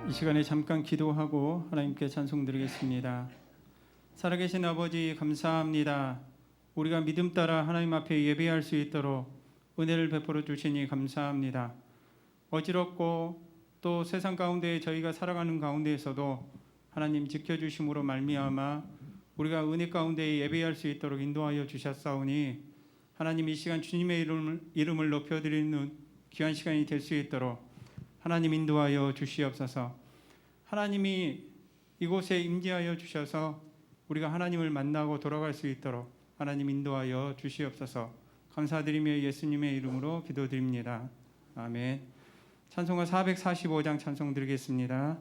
이 시간에 잠깐 기도하고 하나님께 찬송드리겠습니다. 살아계신 아버지 감사합니다. 우리가 믿음 따라 하나님 앞에 예배할 수 있도록 은혜를 베풀어 주시니 감사합니다. 어지럽고 또 세상 가운데 저희가 살아가는 가운데에서도 하나님 지켜주심으로 말미암아 우리가 은혜 가운데 예배할 수 있도록 인도하여 주셨사오니 하나님 이 시간 주님의 이름을 높여드리는 귀한 시간이 될 수 있도록 하나님 인도하여 주시옵소서. 하나님이 이곳에 임재하여 주셔서 우리가 하나님을 만나고 돌아갈 수 있도록 하나님 인도하여 주시옵소서. 감사드리며 예수님의 이름으로 기도드립니다. 아멘. 찬송가 445장 찬송 드리겠습니다.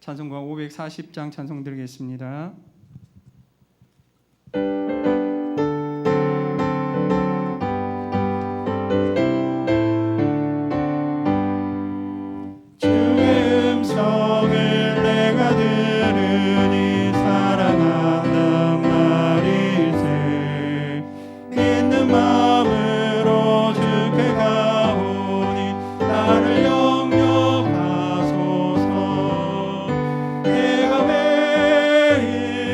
찬송가 540장 찬송 드리겠습니다. 영접하소서. 내가 매일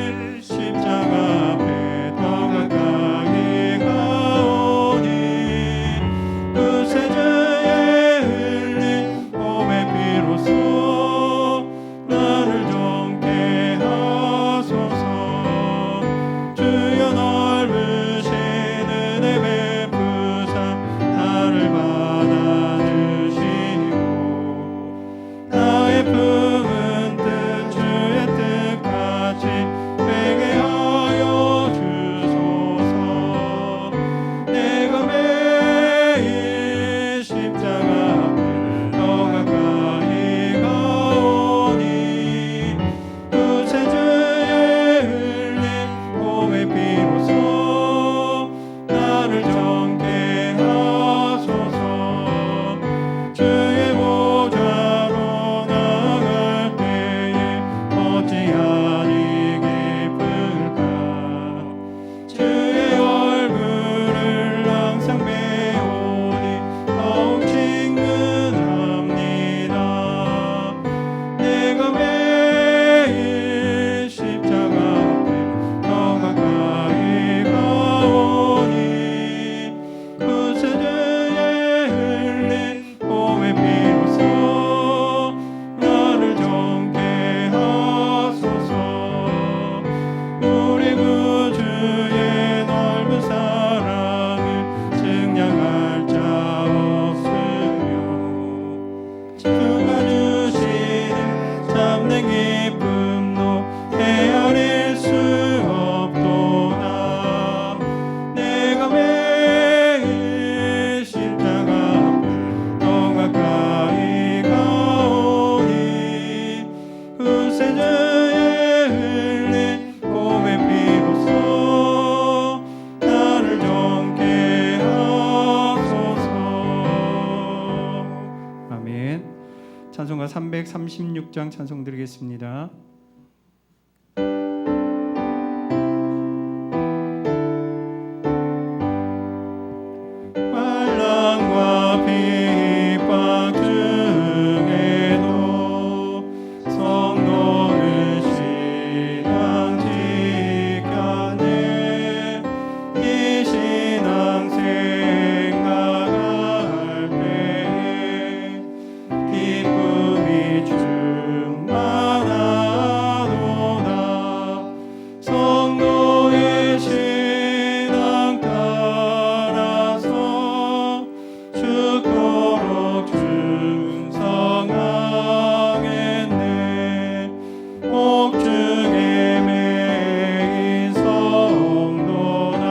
찬송가 336장 찬송 드리겠습니다. 환난과 핍박 중에도 성도는 신앙 지켰네. 이 신앙 생각할 때에 기쁨이 충만하도다. 성도의 신앙 따라서 죽도록 충성하겠네. 옥중에 매인 성도나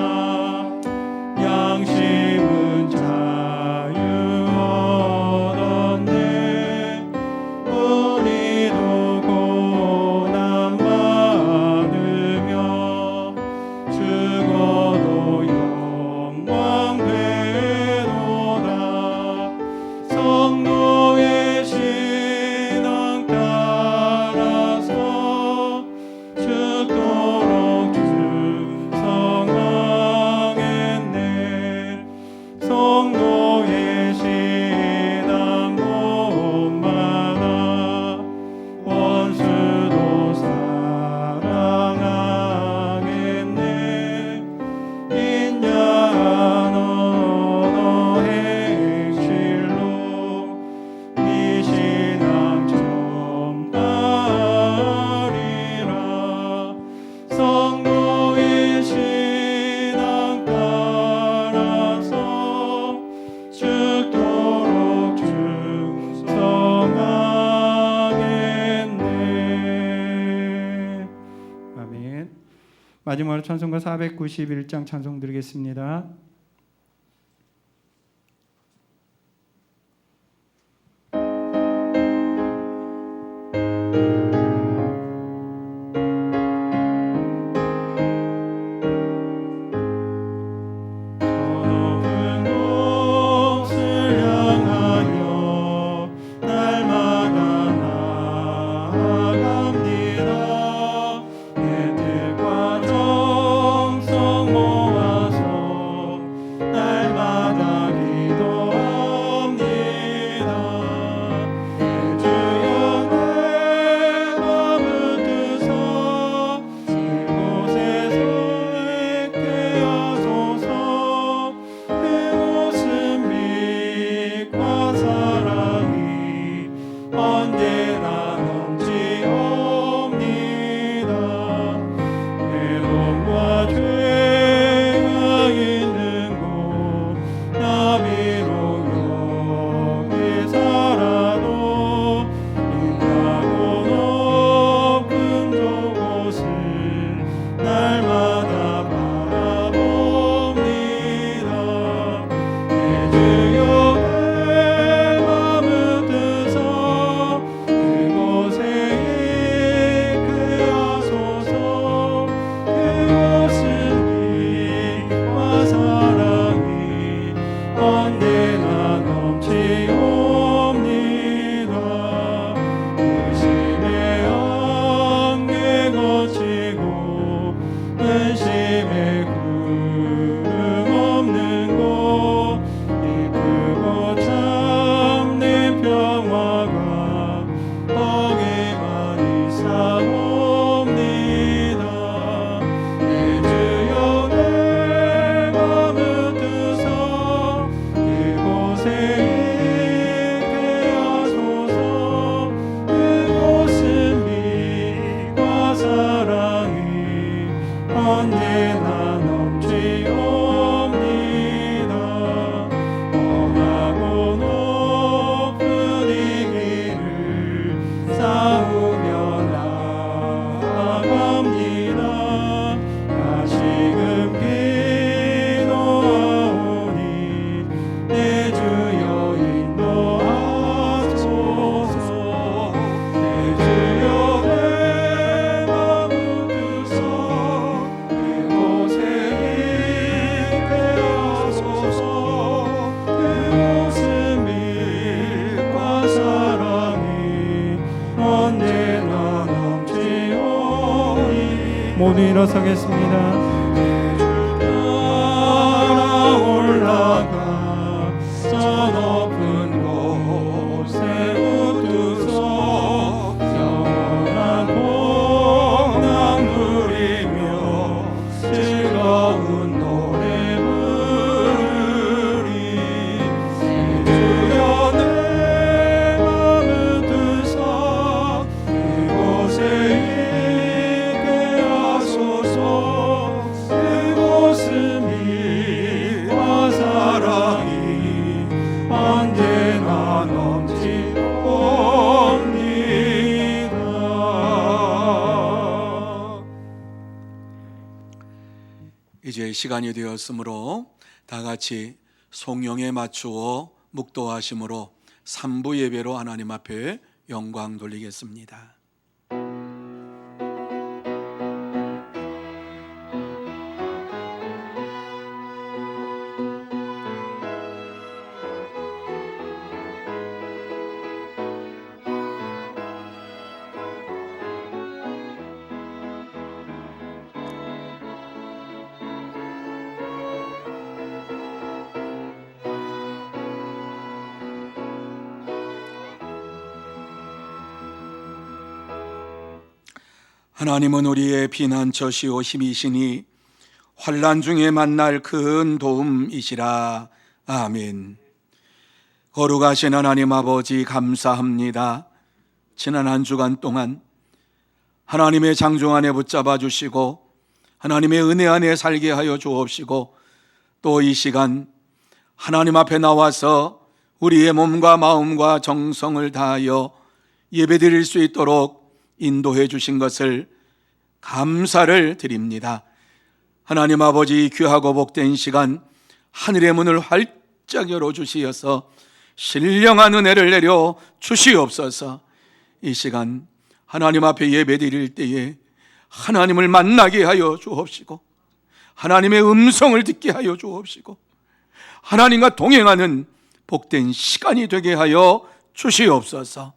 양심은 자유 얻었네. 우리도 고난 받으며 죽어도 영광 되도다. 성도의 신앙 따라서 죽도록 충성하겠네. 성도의 신앙 본받아 원수도 사랑하겠네. 인자한 언어 행실로 이 신앙 전하리라. 성도의 신앙 따라서 죽도록 충성하겠네. 아멘. 마지막으로 찬송가 491장 찬송 드리겠습니다. 높은 곳을 향하여 날마다 나아갑니다. 내 뜻과 정성 모아서 모두 일어서겠습니다. 올라가 저 높은 곳에 웃으소 영원한 복남 누리며 즐거운 노래 부르리 주여 내 맘을 드사 그곳에 있게 하소서 그곳은 미와 사랑이 언제나 넘치옵니다. 이제 시간이 되었으므로 다 같이 송영에 맞추어 묵도하심으로 3부 예배로 하나님 앞에 영광 돌리겠습니다. 하나님은 우리의 피난처시오 힘이시니 환난 중에 만날 큰 도움이시라. 아멘. 거룩하신 하나님 아버지 감사합니다. 지난 한 주간 동안 하나님의 장중 안에 붙잡아 주시고 하나님의 은혜 안에 살게 하여 주옵시고 또 이 시간 하나님 앞에 나와서 우리의 몸과 마음과 정성을 다하여 예배드릴 수 있도록 인도해 주신 것을 감사를 드립니다. 하나님 아버지 귀하고 복된 시간 하늘의 문을 활짝 열어주시어서 신령한 은혜를 내려 주시옵소서. 이 시간 하나님 앞에 예배드릴 때에 하나님을 만나게 하여 주옵시고 하나님의 음성을 듣게 하여 주옵시고 하나님과 동행하는 복된 시간이 되게 하여 주시옵소서.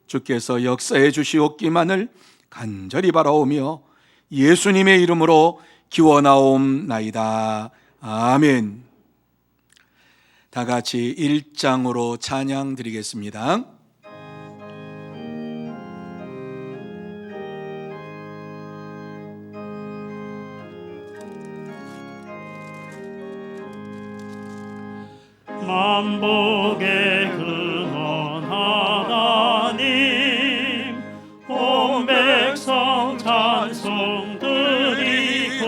주께서 역사해 주시옵기만을 간절히 바라오며 예수님의 이름으로 기원하옵나이다. 아멘. 다 같이 1장으로 찬양 드리겠습니다. 만복의 근원 하나님 온 백성 찬송 드리고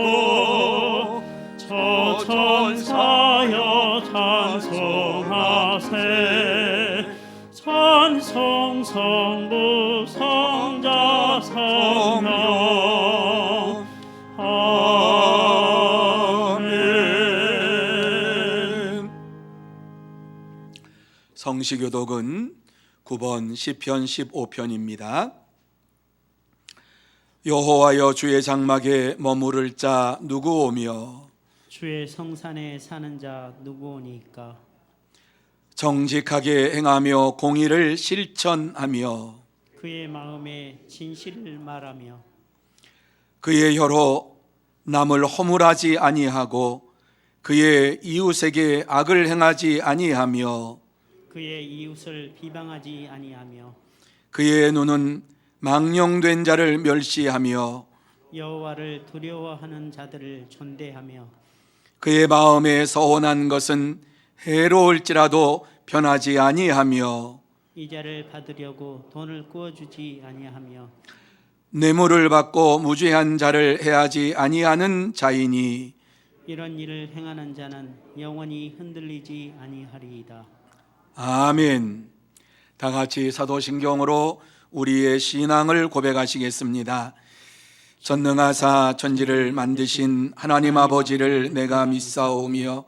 저 천사여 찬송하세 찬송 성부 성자 성령 아멘. 성시교독은 9번 시편 15편입니다. 여호와여 주의 장막에 머무를 자 누구 오며 주의 성산에 사는 자 누구오니까. 정직하게 행하며 공의를 실천하며 그의 마음에 진실을 말하며 그의 혀로 남을 허물하지 아니하고 그의 이웃에게 악을 행하지 아니하며 그의 이웃을 비방하지 아니하며 그의 눈은 망령된 자를 멸시하며 여호와를 두려워하는 자들을 존대하며 그의 마음에 서원한 것은 해로울지라도 변하지 아니하며 이자를 받으려고 돈을 꾸어주지 아니하며 뇌물을 받고 무죄한 자를 해하지 아니하는 자이니 이런 일을 행하는 자는 영원히 흔들리지 아니하리이다. 아멘. 다 같이 사도신경으로 우리의 신앙을 고백하시겠습니다. 전능하사 천지를 만드신 하나님 아버지를 내가 믿사오며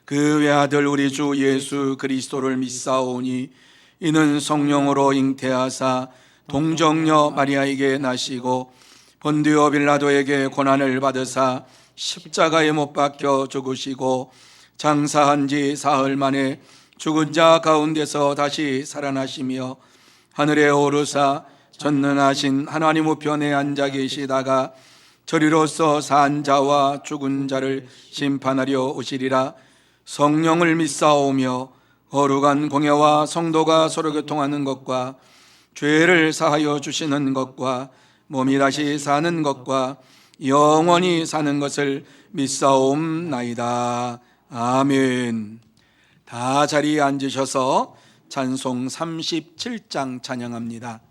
그 외아들 우리 주 예수 그리스도를 믿사오니 이는 성령으로 잉태하사 동정녀 마리아에게 나시고 본디오 빌라도에게 고난을 받으사 십자가에 못 박혀 죽으시고 장사한 지 사흘 만에 죽은 자 가운데서 다시 살아나시며 하늘에 오르사 전능하신 하나님 우편에 앉아 계시다가 저리로서 산 자와 죽은 자를 심판하려 오시리라. 성령을 믿사오며 거룩한 공예와 성도가 서로 교통하는 것과 죄를 사하여 주시는 것과 몸이 다시 사는 것과 영원히 사는 것을 믿사옵나이다. 아멘. 다 자리에 앉으셔서 찬송 37장 찬양합니다.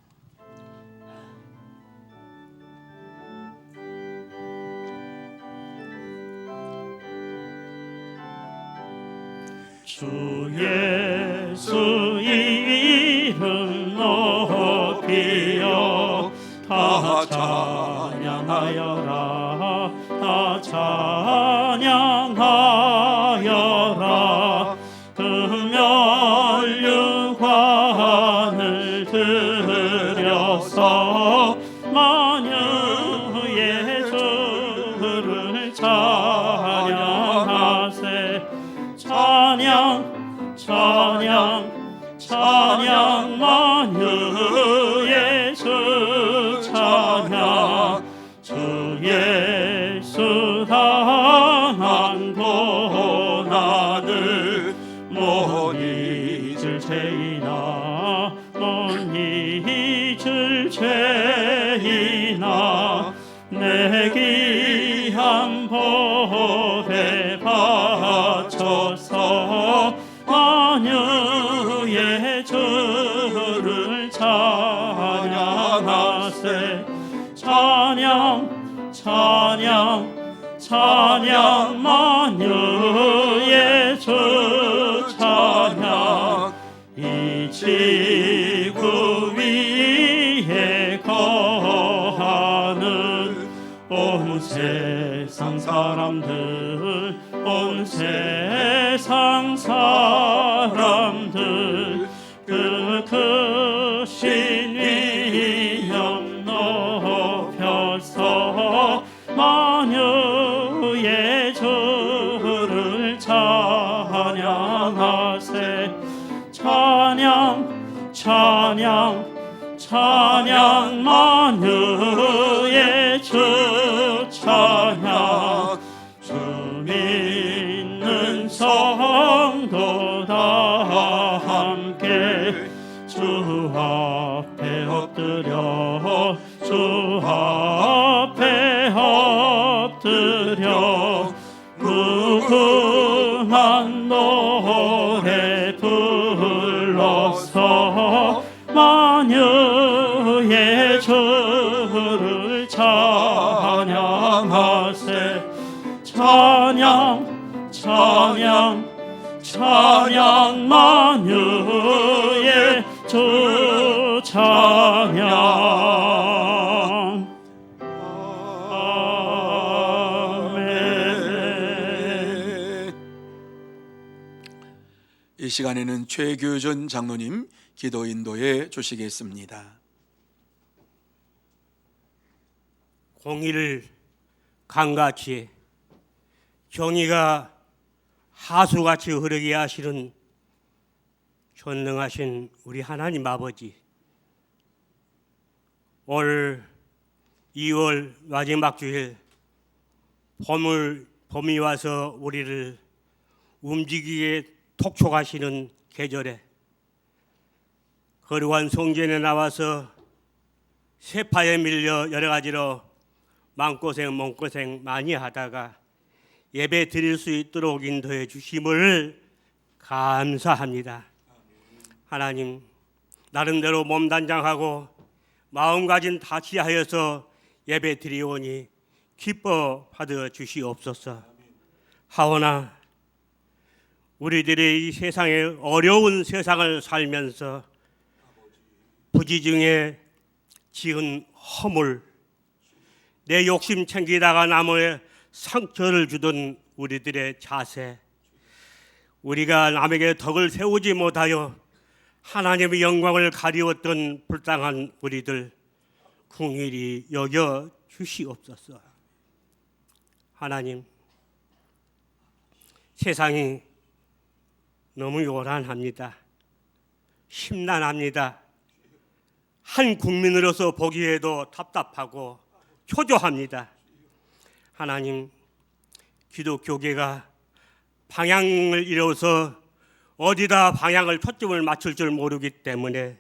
주 예수 이름 높이여 다 찬양하여라. 다 찬양하여라. 그 면류관을 들여서 만유의 주를 찬양하세. 찬양 찬양 찬양 만유의 주 찬양. 주 예수 당한 고난을 못 잊을 죄이나 못 잊을 죄이나 내 귀한 보배 바쳐서 만유의 주를 찬양하세. 찬양 찬양 찬양 만유의 주 찬양. 이 지구 위에 거하는 온 세상 사람들 온 세상 사람들 그 크신 위엄 높여서 만유의 주를 찬양하세. 찬양 찬양 찬양 만유의 주 찬양. 주 믿는 성도 다 함께 주 앞에 엎드려 주 앞에 엎드려 무궁한 노래 불러서 만유의 주를 찬양하세. 찬양 찬양 찬양 만유의 주 찬양. 아멘. 이 시간에는 최규준 장로님 기도 인도해 주시겠습니다. 공의를 강같이 정의가 하수같이 흐르게 하시는 전능하신 우리 하나님 아버지, 올 2월 마지막 주일 봄이 와서 우리를 움직이게 톡촉하시는 계절에 거룩한 성전에 나와서 세파에 밀려 여러 가지로 마음고생 몸고생 많이 하다가 예배 드릴 수 있도록 인도해 주심을 감사합니다. 하나님, 나름대로 몸단장하고 마음가짐 다시하여서 예배 드리오니 기뻐 받아 주시옵소서. 하오나 우리들의 이 세상에 어려운 세상을 살면서 부지중에 지은 허물, 내 욕심 챙기다가 남의 상처를 주던 우리들의 자세, 우리가 남에게 덕을 세우지 못하여 하나님의 영광을 가리웠던 불쌍한 우리들 긍휼히 여겨 주시옵소서. 하나님, 세상이 너무 요란합니다. 심란합니다. 한 국민으로서 보기에도 답답하고 초조합니다. 하나님, 기독교계가 방향을 잃어서 어디다 방향을 초점을 맞출 줄 모르기 때문에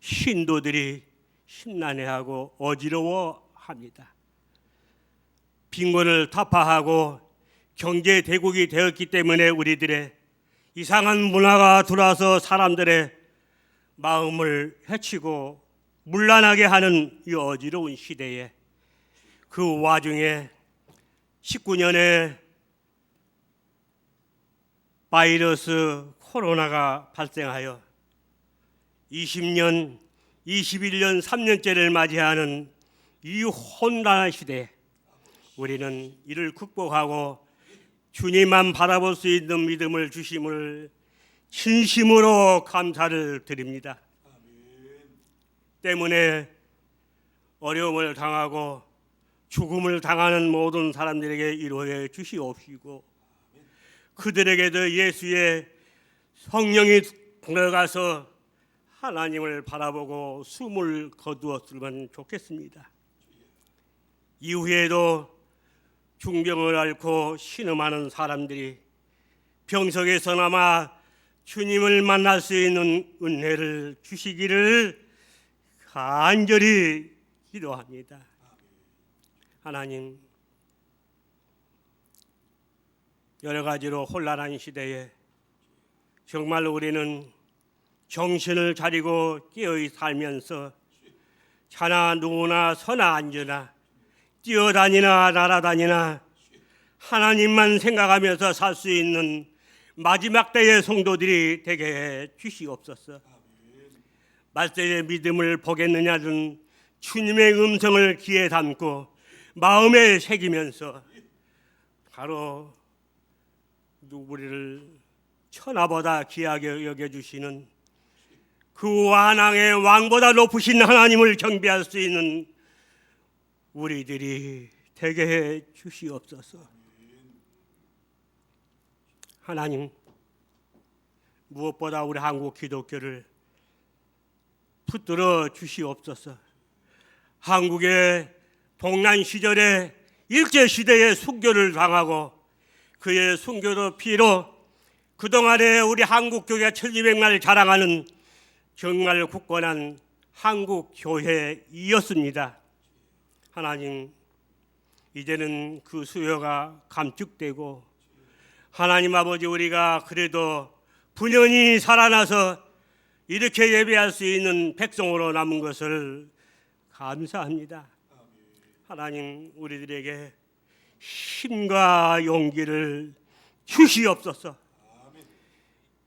신도들이 심란해하고 어지러워합니다. 빈곤을 타파하고 경제 대국이 되었기 때문에 우리들의 이상한 문화가 들어와서 사람들의 마음을 해치고 문란하게 하는 이 어지러운 시대에 그 와중에 19년에 바이러스 코로나가 발생하여 20년, 21년, 3년째를 맞이하는 이 혼란한 시대에 우리는 이를 극복하고 주님만 바라볼 수 있는 믿음을 주심을 진심으로 감사를 드립니다. 때문에 어려움을 당하고 죽음을 당하는 모든 사람들에게 위로해 주시옵시고 그들에게도 예수의 성령이 들어가서 하나님을 바라보고 숨을 거두었으면 좋겠습니다. 이후에도 중병을 앓고 신음하는 사람들이 병석에서나마 주님을 만날 수 있는 은혜를 주시기를 간절히 기도합니다. 하나님, 여러 가지로 혼란한 시대에 정말 우리는 정신을 차리고 깨어 살면서 자나 누구나 서나 앉으나 뛰어다니나 날아다니나 하나님만 생각하면서 살 수 있는 마지막 때의 성도들이 되게 해 주시옵소서. 말세의 믿음을 보겠느냐는 주님의 음성을 귀에 담고 마음에 새기면서 바로 우리를 천하보다 귀하게 여겨주시는 그 완왕의 왕보다 높으신 하나님을 경배할 수 있는 우리들이 되게 해 주시옵소서. 하나님, 무엇보다 우리 한국 기독교를 붙들어 주시옵소서. 한국의 동란 시절에 일제 시대의 순교를 당하고 그의 순교도 피로 그동안에 우리 한국 교회가 1200날 자랑하는 정말 굳건한 한국 교회이었습니다. 하나님, 이제는 그 수요가 감축되고 하나님 아버지, 우리가 그래도 분연히 살아나서 이렇게 예배할 수 있는 백성으로 남은 것을 감사합니다. 하나님, 우리들에게 힘과 용기를 주시옵소서.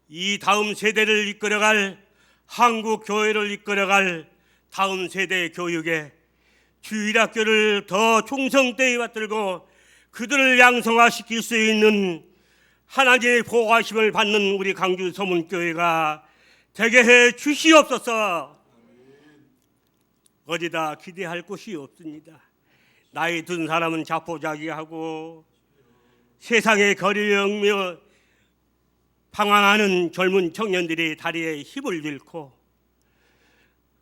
이 다음 세대를 이끌어갈 한국 교회를 이끌어갈 다음 세대의 교육에 주일학교를 더 충성되이 받들고 그들을 양성화시킬 수 있는 하나님의 보호하심을 받는 우리 강주 서문교회가 되게 해 주시옵소서. 어디다 기대할 곳이 없습니다. 나이 든 사람은 자포자기하고 세상에 거리며 방황하는 젊은 청년들이 다리에 힘을 잃고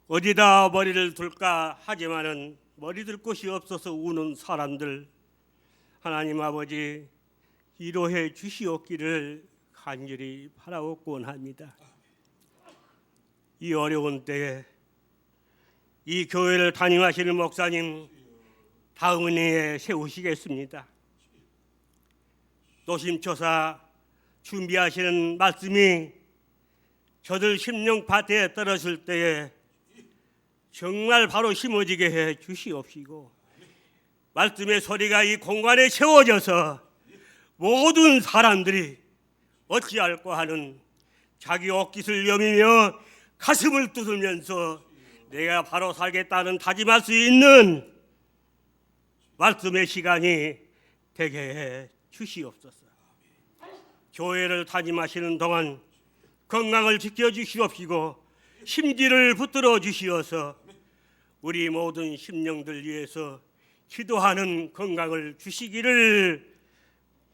어디다 머리를 둘까 하지만은 머리 둘 곳이 없어서 우는 사람들, 하나님 아버지 위로해 주시옵기를 간절히 바라옵곤 합니다. 이 어려운 때에 이 교회를 담임하시는 목사님 다음 은혜에 세우시겠습니다. 노심초사 준비하시는 말씀이 저들 심령 밭에 떨어질 때에 정말 바로 심어지게 해 주시옵시고 말씀의 소리가 이 공간에 채워져서 모든 사람들이 어찌할꼬 하는 자기 옷깃을 여미며 가슴을 뜯으면서 내가 바로 살겠다는 다짐할 수 있는 말씀의 시간이 되게 해 주시옵소서. 교회를 다짐하시는 동안 건강을 지켜주시옵시고 심지를 붙들어 주시어서 우리 모든 심령들 위해서 기도하는 건강을 주시기를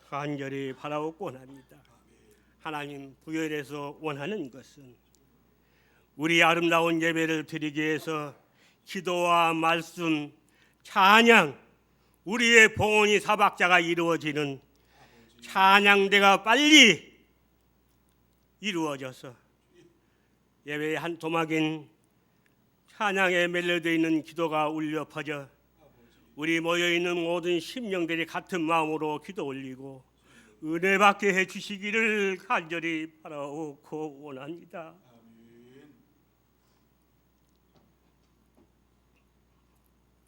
간절히 바라옵곤 합니다. 하나님, 부연해서 원하는 것은 우리 아름다운 예배를 드리기 위해서 기도와 말씀, 찬양, 우리의 봉헌이 사박자가 이루어지는 찬양대가 빨리 이루어져서 예배의 한 토막인 찬양에 멜로디에 있는 기도가 울려 퍼져 우리 모여있는 모든 심령들이 같은 마음으로 기도 올리고 은혜 받게 해주시기를 간절히 바라옵고 원합니다.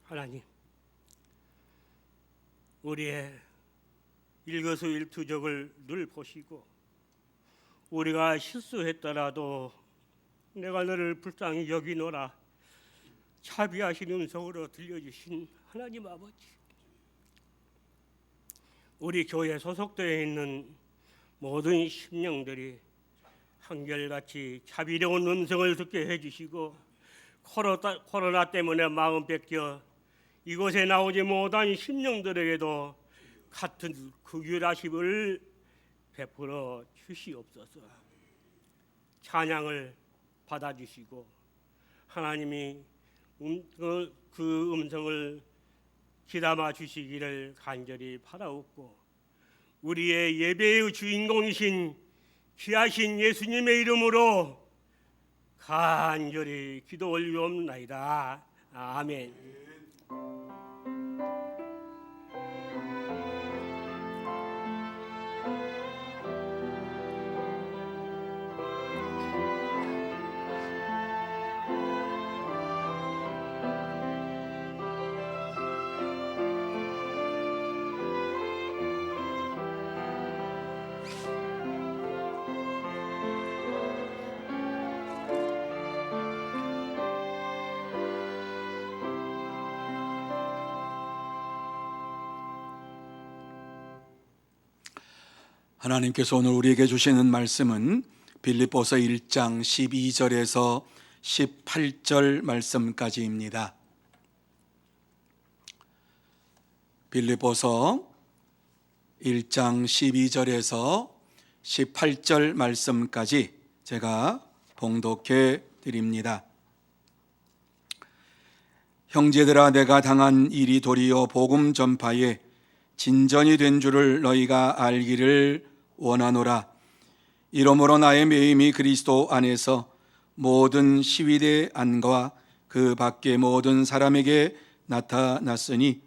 하나님, 우리의 일거수일투족을 늘 보시고 우리가 실수했더라도 내가 너를 불쌍히 여기노라 자비하신 음성으로 들려주신 하나님 아버지, 우리 교회 소속되어 있는 모든 심령들이 한결같이 자비로운 음성을 듣게 해주시고 코로나 때문에 마음 뺏겨 이곳에 나오지 못한 심령들에게도 같은 극률하심을 베풀어 주시옵소서. 찬양을 받아주시고 하나님이 그 음성을 귀담아 주시기를 간절히 바라옵고 우리의 예배의 주인공이신 귀하신 예수님의 이름으로 간절히 기도 올리옵나이다. 아멘. 하나님께서 오늘 우리에게 주시는 말씀은 빌립보서 1장 12절에서 18절 말씀까지입니다. 빌립보서 1장 12절에서 18절 말씀까지 제가 봉독해 드립니다. 형제들아, 내가 당한 일이 도리어 복음 전파에 진전이 된 줄을 너희가 알기를 원하노라. 이러므로 나의 매임이 그리스도 안에서 모든 시위대 안과 그 밖의 모든 사람에게 나타났으니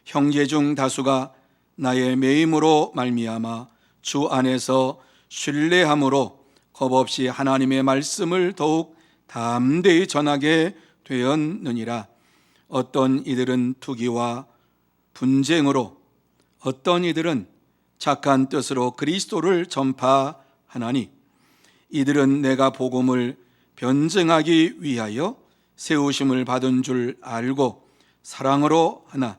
형제 중 다수가 나의 매임으로 말미암아 주 안에서 신뢰함으로 겁없이 하나님의 말씀을 더욱 담대히 전하게 되었느니라. 어떤 이들은 투기와 분쟁으로, 어떤 이들은 착한 뜻으로 그리스도를 전파하나니 이들은 내가 복음을 변증하기 위하여 세우심을 받은 줄 알고 사랑으로 하나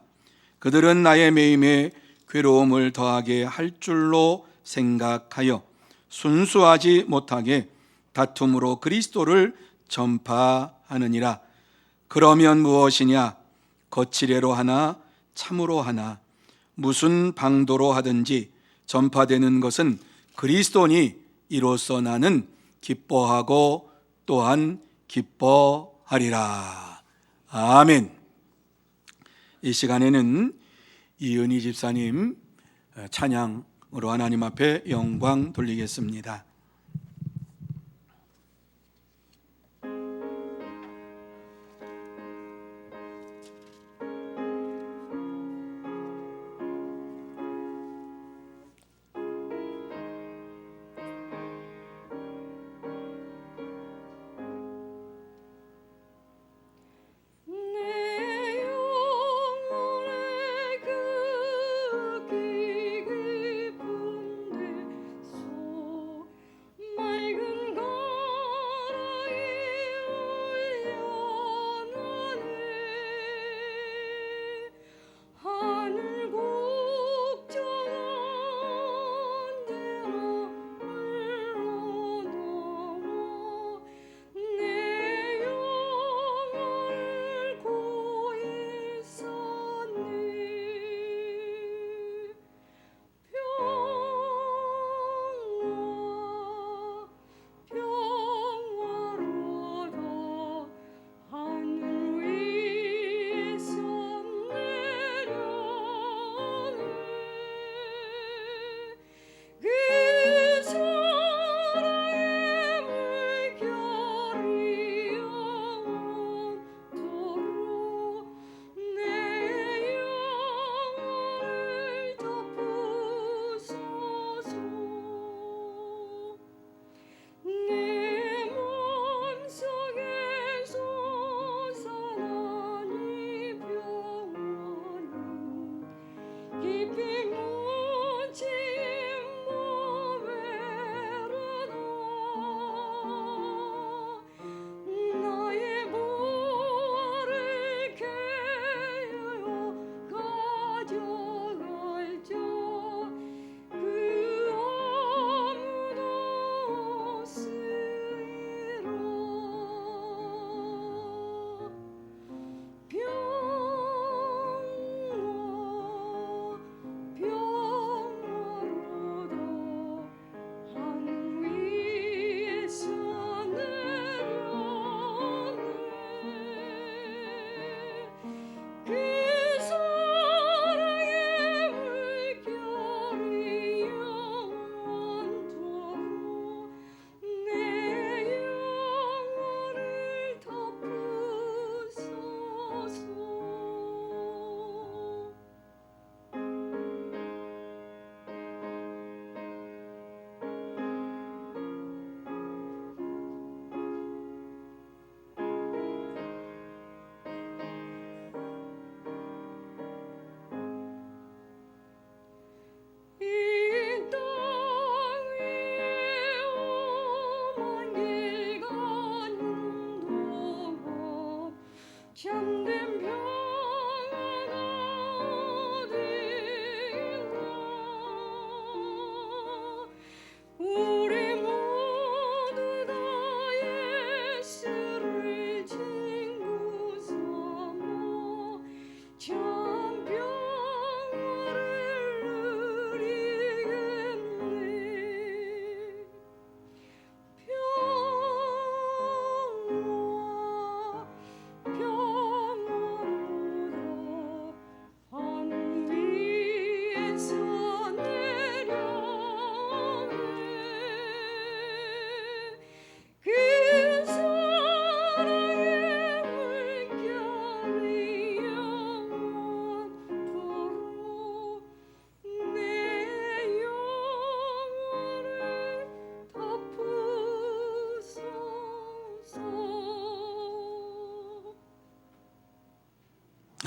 그들은 나의 매임에 괴로움을 더하게 할 줄로 생각하여 순수하지 못하게 다툼으로 그리스도를 전파하느니라. 그러면 무엇이냐? 거칠애로 하나 참으로 하나 무슨 방도로 하든지 전파되는 것은 그리스도니 이로써 나는 기뻐하고 또한 기뻐하리라. 아멘. 이 시간에는 이은희 집사님 찬양으로 하나님 앞에 영광 돌리겠습니다.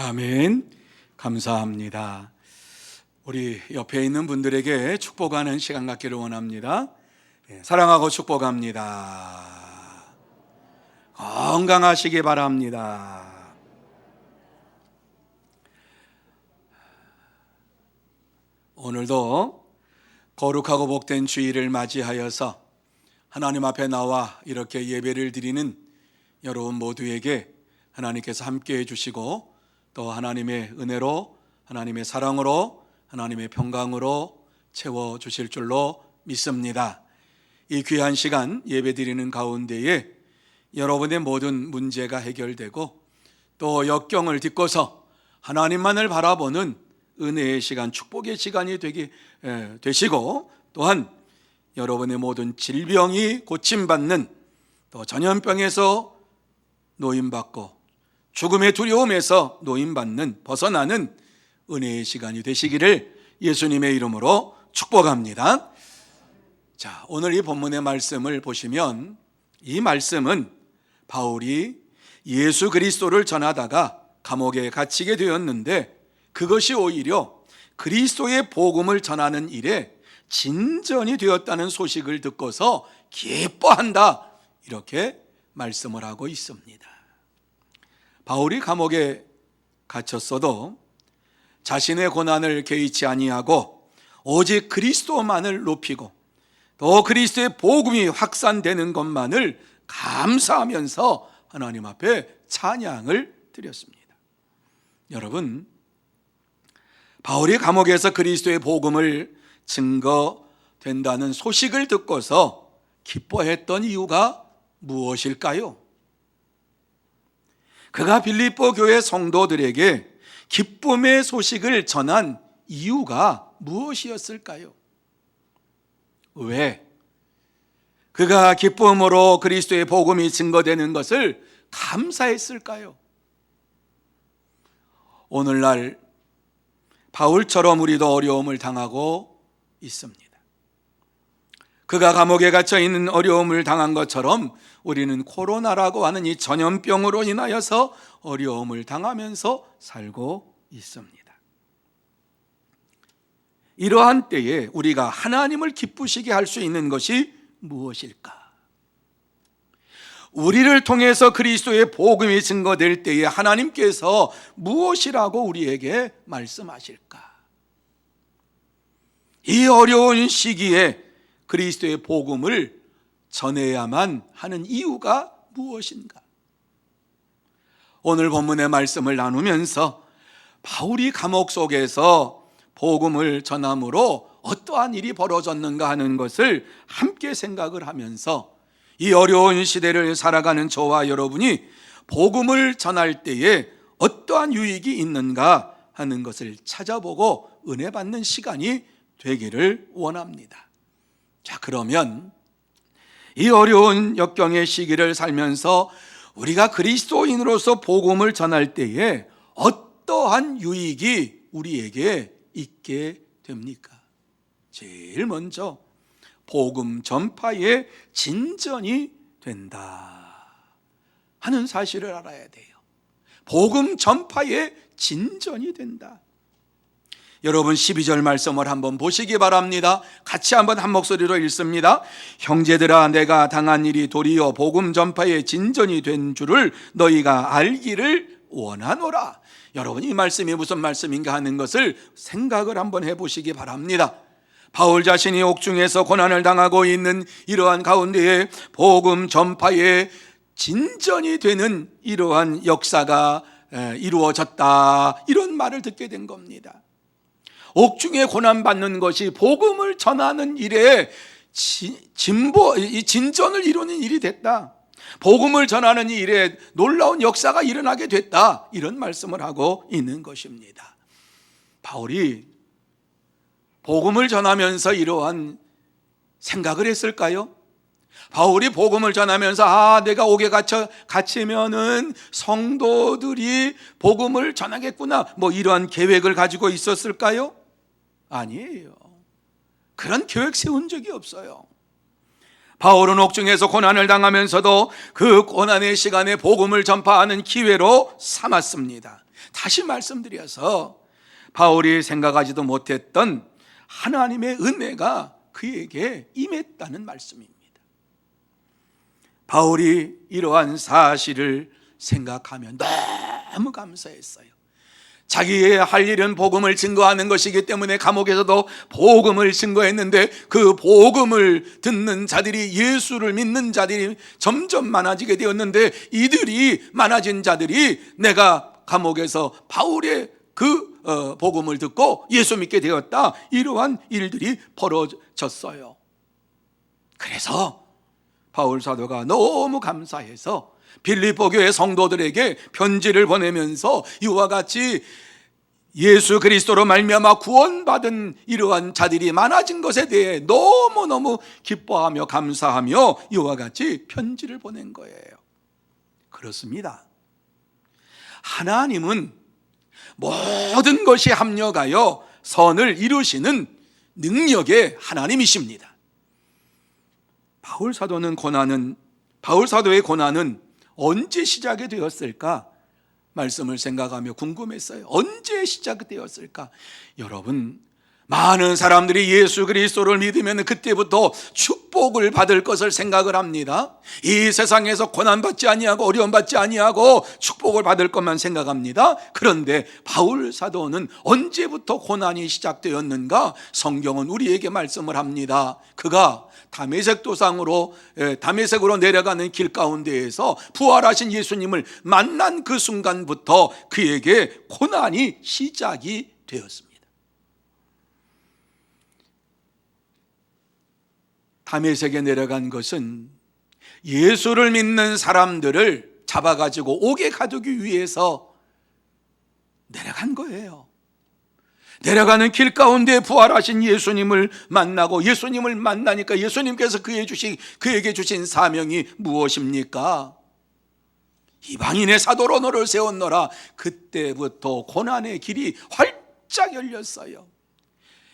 아멘. 감사합니다. 우리 옆에 있는 분들에게 축복하는 시간 갖기를 원합니다. 사랑하고 축복합니다. 건강하시기 바랍니다. 오늘도 거룩하고 복된 주일을 맞이하여서 하나님 앞에 나와 이렇게 예배를 드리는 여러분 모두에게 하나님께서 함께해 주시고 또 하나님의 은혜로, 하나님의 사랑으로, 하나님의 평강으로 채워주실 줄로 믿습니다. 이 귀한 시간 예배 드리는 가운데에 여러분의 모든 문제가 해결되고 또 역경을 딛고서 하나님만을 바라보는 은혜의 시간, 축복의 시간이 되시고 또한 여러분의 모든 질병이 고침받는 또 전염병에서 노임받고 죽음의 두려움에서 노임받는 벗어나는 은혜의 시간이 되시기를 예수님의 이름으로 축복합니다. 자, 오늘 이 본문의 말씀을 보시면 이 말씀은 바울이 예수 그리스도를 전하다가 감옥에 갇히게 되었는데 그것이 오히려 그리스도의 복음을 전하는 일에 진전이 되었다는 소식을 듣고서 기뻐한다, 이렇게 말씀을 하고 있습니다. 바울이 감옥에 갇혔어도 자신의 고난을 개의치 아니하고 오직 그리스도만을 높이고 또 그리스도의 복음이 확산되는 것만을 감사하면서 하나님 앞에 찬양을 드렸습니다. 여러분, 바울이 감옥에서 그리스도의 복음을 증거된다는 소식을 듣고서 기뻐했던 이유가 무엇일까요? 그가 빌립보 교회 성도들에게 기쁨의 소식을 전한 이유가 무엇이었을까요? 왜 그가 기쁨으로 그리스도의 복음이 증거되는 것을 감사했을까요? 오늘날 바울처럼 우리도 어려움을 당하고 있습니다. 그가 감옥에 갇혀 있는 어려움을 당한 것처럼 우리는 코로나라고 하는 이 전염병으로 인하여서 어려움을 당하면서 살고 있습니다. 이러한 때에 우리가 하나님을 기쁘시게 할 수 있는 것이 무엇일까? 우리를 통해서 그리스도의 복음이 증거될 때에 하나님께서 무엇이라고 우리에게 말씀하실까? 이 어려운 시기에 그리스도의 복음을 전해야만 하는 이유가 무엇인가? 오늘 본문의 말씀을 나누면서 바울이 감옥 속에서 복음을 전함으로 어떠한 일이 벌어졌는가 하는 것을 함께 생각을 하면서 이 어려운 시대를 살아가는 저와 여러분이 복음을 전할 때에 어떠한 유익이 있는가 하는 것을 찾아보고 은혜 받는 시간이 되기를 원합니다. 자, 그러면 이 어려운 역경의 시기를 살면서 우리가 그리스도인으로서 복음을 전할 때에 어떠한 유익이 우리에게 있게 됩니까? 제일 먼저 복음 전파에 진전이 된다 하는 사실을 알아야 돼요. 복음 전파에 진전이 된다. 여러분 12절 말씀을 한번 보시기 바랍니다. 같이 한번 한 목소리로 읽습니다. 형제들아, 내가 당한 일이 도리어 복음 전파에 진전이 된 줄을 너희가 알기를 원하노라. 여러분, 이 말씀이 무슨 말씀인가 하는 것을 생각을 한번 해보시기 바랍니다. 바울 자신이 옥중에서 고난을 당하고 있는 이러한 가운데에 복음 전파에 진전이 되는 이러한 역사가 이루어졌다, 이런 말을 듣게 된 겁니다. 옥중에 고난받는 것이 복음을 전하는 일에 진전을 이루는 일이 됐다. 복음을 전하는 일에 놀라운 역사가 일어나게 됐다, 이런 말씀을 하고 있는 것입니다. 바울이 복음을 전하면서 이러한 생각을 했을까요? 바울이 복음을 전하면서 내가 옥에 갇히면은 성도들이 복음을 전하겠구나, 이러한 계획을 가지고 있었을까요? 아니에요. 그런 계획 세운 적이 없어요. 바울은 옥중에서 고난을 당하면서도 그 고난의 시간에 복음을 전파하는 기회로 삼았습니다. 다시 말씀드려서 바울이 생각하지도 못했던 하나님의 은혜가 그에게 임했다는 말씀입니다. 바울이 이러한 사실을 생각하며 너무 감사했어요. 자기의 할 일은 복음을 증거하는 것이기 때문에 감옥에서도 복음을 증거했는데 그 복음을 듣는 자들이, 예수를 믿는 자들이 점점 많아지게 되었는데, 이들이 많아진 자들이 내가 감옥에서 바울의 그 복음을 듣고 예수 믿게 되었다, 이러한 일들이 벌어졌어요. 그래서 바울 사도가 너무 감사해서 빌립보 교회 성도들에게 편지를 보내면서 이와 같이 예수 그리스도로 말미암아 구원받은 이러한 자들이 많아진 것에 대해 너무너무 기뻐하며 감사하며 이와 같이 편지를 보낸 거예요. 그렇습니다. 하나님은 모든 것이 합력하여 선을 이루시는 능력의 하나님이십니다. 바울 사도의 고난은 언제 시작이 되었을까? 말씀을 생각하며 궁금했어요. 언제 시작되었을까? 여러분, 많은 사람들이 예수 그리스도를 믿으면 그때부터 축복을 받을 것을 생각을 합니다. 이 세상에서 고난받지 아니하고 어려움받지 아니하고 축복을 받을 것만 생각합니다. 그런데 바울 사도는 언제부터 고난이 시작되었는가? 성경은 우리에게 말씀을 합니다. 그가 다메섹으로 내려가는 길 가운데에서 부활하신 예수님을 만난 그 순간부터 그에게 고난이 시작이 되었습니다. 다메섹에 내려간 것은 예수를 믿는 사람들을 잡아가지고 옥에 가두기 위해서 내려간 거예요. 내려가는 길 가운데 부활하신 예수님을 만나고, 예수님을 만나니까 예수님께서 그에게 주신 사명이 무엇입니까? 이방인의 사도로 너를 세웠노라. 그때부터 고난의 길이 활짝 열렸어요.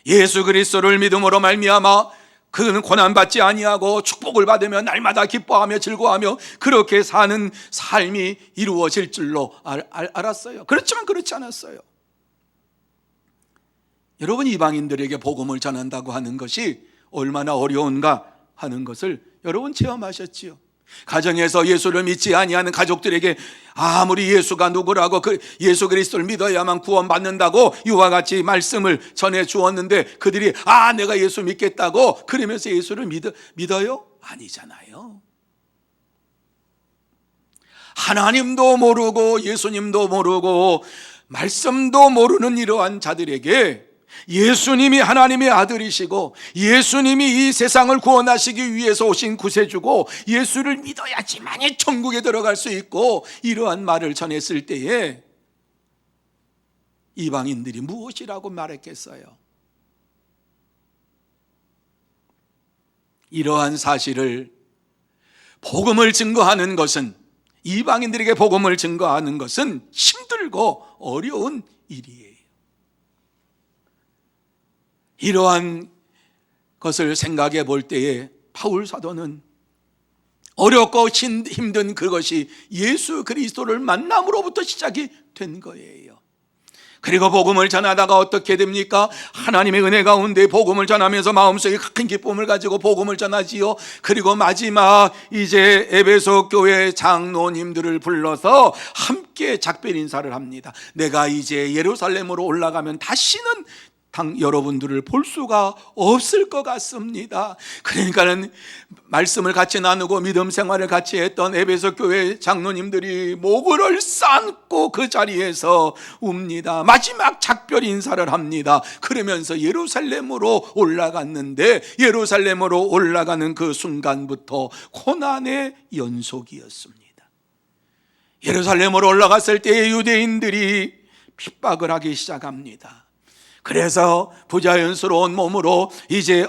예수 그리스도를 믿음으로 말미암아 그는 고난받지 아니하고 축복을 받으며 날마다 기뻐하며 즐거워하며 그렇게 사는 삶이 이루어질 줄로 알았어요. 그렇지만 그렇지 않았어요. 여러분, 이방인들에게 복음을 전한다고 하는 것이 얼마나 어려운가 하는 것을 여러분 체험하셨지요. 가정에서 예수를 믿지 아니하는 가족들에게 아무리 예수가 누구라고 예수 그리스도를 믿어야만 구원받는다고 이와 같이 말씀을 전해 주었는데 그들이 내가 예수 믿겠다고 그러면서 예수를 믿어요? 아니잖아요. 하나님도 모르고 예수님도 모르고 말씀도 모르는 이러한 자들에게 예수님이 하나님의 아들이시고 예수님이 이 세상을 구원하시기 위해서 오신 구세주고 예수를 믿어야지만이 천국에 들어갈 수 있고, 이러한 말을 전했을 때에 이방인들이 무엇이라고 말했겠어요? 이러한 사실을, 복음을 증거하는 것은, 이방인들에게 복음을 증거하는 것은 힘들고 어려운 일이에요. 이러한 것을 생각해 볼 때에 바울 사도는 어렵고 힘든 그것이 예수 그리스도를 만남으로부터 시작이 된 거예요. 그리고 복음을 전하다가 어떻게 됩니까? 하나님의 은혜 가운데 복음을 전하면서 마음속에 큰 기쁨을 가지고 복음을 전하지요. 그리고 마지막 이제 에베소 교회 장로님들을 불러서 함께 작별 인사를 합니다. 내가 이제 예루살렘으로 올라가면 다시는 여러분들을 볼 수가 없을 것 같습니다. 그러니까는 말씀을 같이 나누고 믿음 생활을 같이 했던 에베소 교회 장로님들이 목을 쌓고 그 자리에서 웁니다. 마지막 작별 인사를 합니다. 그러면서 예루살렘으로 올라갔는데, 예루살렘으로 올라가는 그 순간부터 고난의 연속이었습니다. 예루살렘으로 올라갔을 때 유대인들이 핍박을 하기 시작합니다. 그래서 부자연스러운 몸으로 이제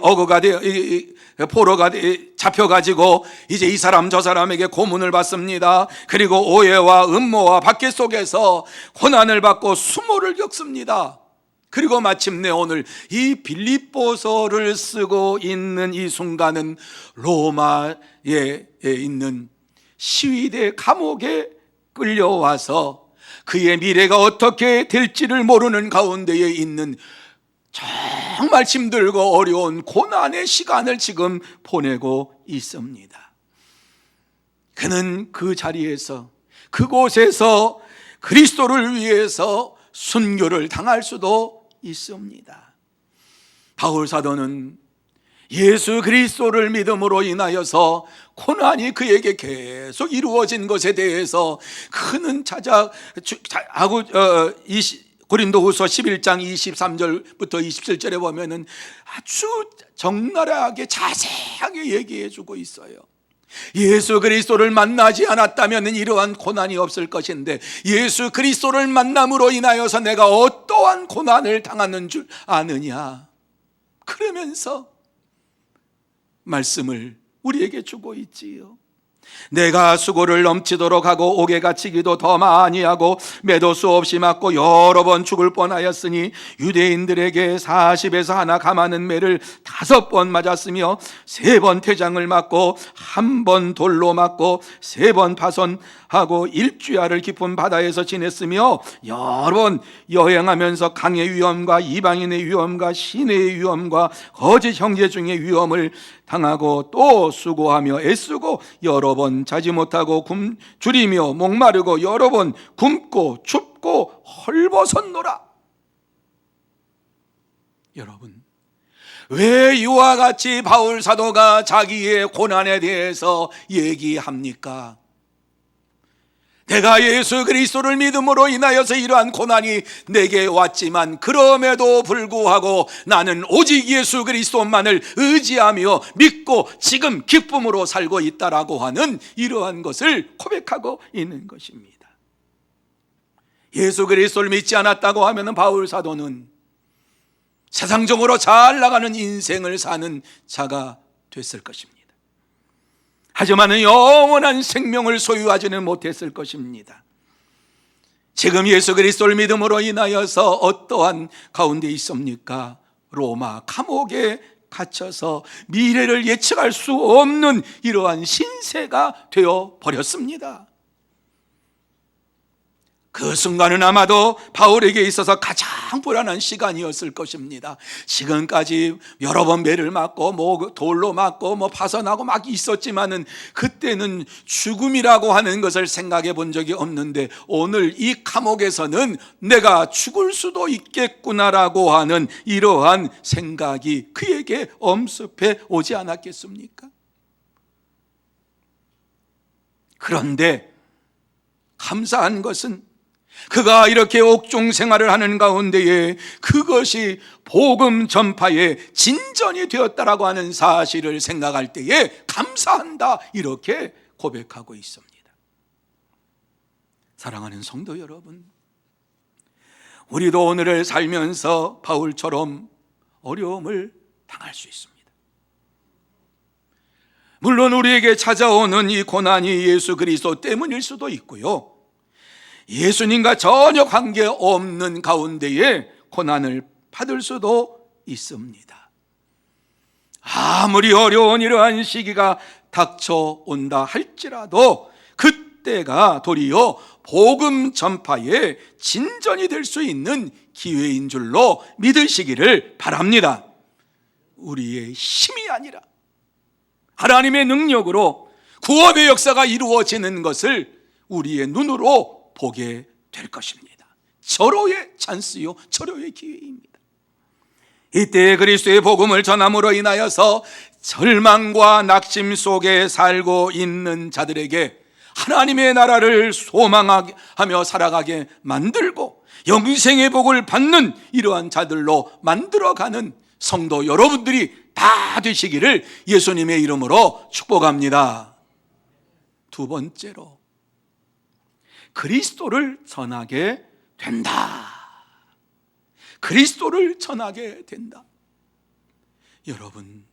포로가 잡혀가지고 이제 이 사람 저 사람에게 고문을 받습니다. 그리고 오해와 음모와 박해 속에서 고난을 받고 수모를 겪습니다. 그리고 마침내 오늘 이 빌립보서를 쓰고 있는 이 순간은 로마에 있는 시위대 감옥에 끌려와서 그의 미래가 어떻게 될지를 모르는 가운데에 있는 정말 힘들고 어려운 고난의 시간을 지금 보내고 있습니다. 그는 그 자리에서, 그곳에서 그리스도를 위해서 순교를 당할 수도 있습니다. 바울 사도는 예수 그리스도를 믿음으로 인하여서 고난이 그에게 계속 이루어진 것에 대해서 그는 고린도후서 11장 23절부터 27절에 보면은 아주 적나라하게 자세하게 얘기해 주고 있어요. 예수 그리스도를 만나지 않았다면 이러한 고난이 없을 것인데, 예수 그리스도를 만남으로 인하여서 내가 어떠한 고난을 당하는 줄 아느냐, 그러면서 말씀을 우리에게 주고 있지요. 내가 수고를 넘치도록 하고 옥에 갇히기도 더 많이 하고 매도 수없이 맞고 여러 번 죽을 뻔하였으니 유대인들에게 40에서 하나 감하는 매를 5번 맞았으며 3번 태장을 맞고 1번 돌로 맞고 3번 파손하고 일주야를 깊은 바다에서 지냈으며 여러 번 여행하면서 강의 위험과 이방인의 위험과 시내의 위험과 거짓 형제 중의 위험을 당하고 또 수고하며 애쓰고 여러 번 자지 못하고 줄이며 목마르고 여러 번 굶고 춥고 헐벗었노라. 여러분, 왜 이와 같이 바울 사도가 자기의 고난에 대해서 얘기합니까? 내가 예수 그리스도를 믿음으로 인하여서 이러한 고난이 내게 왔지만 그럼에도 불구하고 나는 오직 예수 그리스도만을 의지하며 믿고 지금 기쁨으로 살고 있다라고 하는 이러한 것을 고백하고 있는 것입니다. 예수 그리스도를 믿지 않았다고 하면 바울 사도는 세상적으로 잘 나가는 인생을 사는 자가 됐을 것입니다. 하지만 영원한 생명을 소유하지는 못했을 것입니다. 지금 예수 그리스도를 믿음으로 인하여서 어떠한 가운데 있습니까? 로마 감옥에 갇혀서 미래를 예측할 수 없는 이러한 신세가 되어 버렸습니다. 그 순간은 아마도 바울에게 있어서 가장 불안한 시간이었을 것입니다. 지금까지 여러 번 매를 맞고 돌로 맞고 파선하고 막 있었지만은 그때는 죽음이라고 하는 것을 생각해 본 적이 없는데 오늘 이 감옥에서는 내가 죽을 수도 있겠구나라고 하는 이러한 생각이 그에게 엄습해 오지 않았겠습니까? 그런데 감사한 것은 그가 이렇게 옥중 생활을 하는 가운데에 그것이 복음 전파의 진전이 되었다라고 하는 사실을 생각할 때에 감사한다, 이렇게 고백하고 있습니다. 사랑하는 성도 여러분, 우리도 오늘을 살면서 바울처럼 어려움을 당할 수 있습니다. 물론 우리에게 찾아오는 이 고난이 예수 그리스도 때문일 수도 있고요, 예수님과 전혀 관계없는 가운데에 고난을 받을 수도 있습니다. 아무리 어려운 이러한 시기가 닥쳐온다 할지라도 그때가 도리어 복음 전파의 진전이 될 수 있는 기회인 줄로 믿으시기를 바랍니다. 우리의 힘이 아니라 하나님의 능력으로 구원의 역사가 이루어지는 것을 우리의 눈으로 보게 될 것입니다. 절호의 찬스요, 절호의 기회입니다. 이때 그리스도의 복음을 전함으로 인하여서 절망과 낙심 속에 살고 있는 자들에게 하나님의 나라를 소망하며 살아가게 만들고 영생의 복을 받는 이러한 자들로 만들어가는 성도 여러분들이 다 되시기를 예수님의 이름으로 축복합니다. 두 번째로, 그리스도를 전하게 된다. 그리스도를 전하게 된다. 여러분,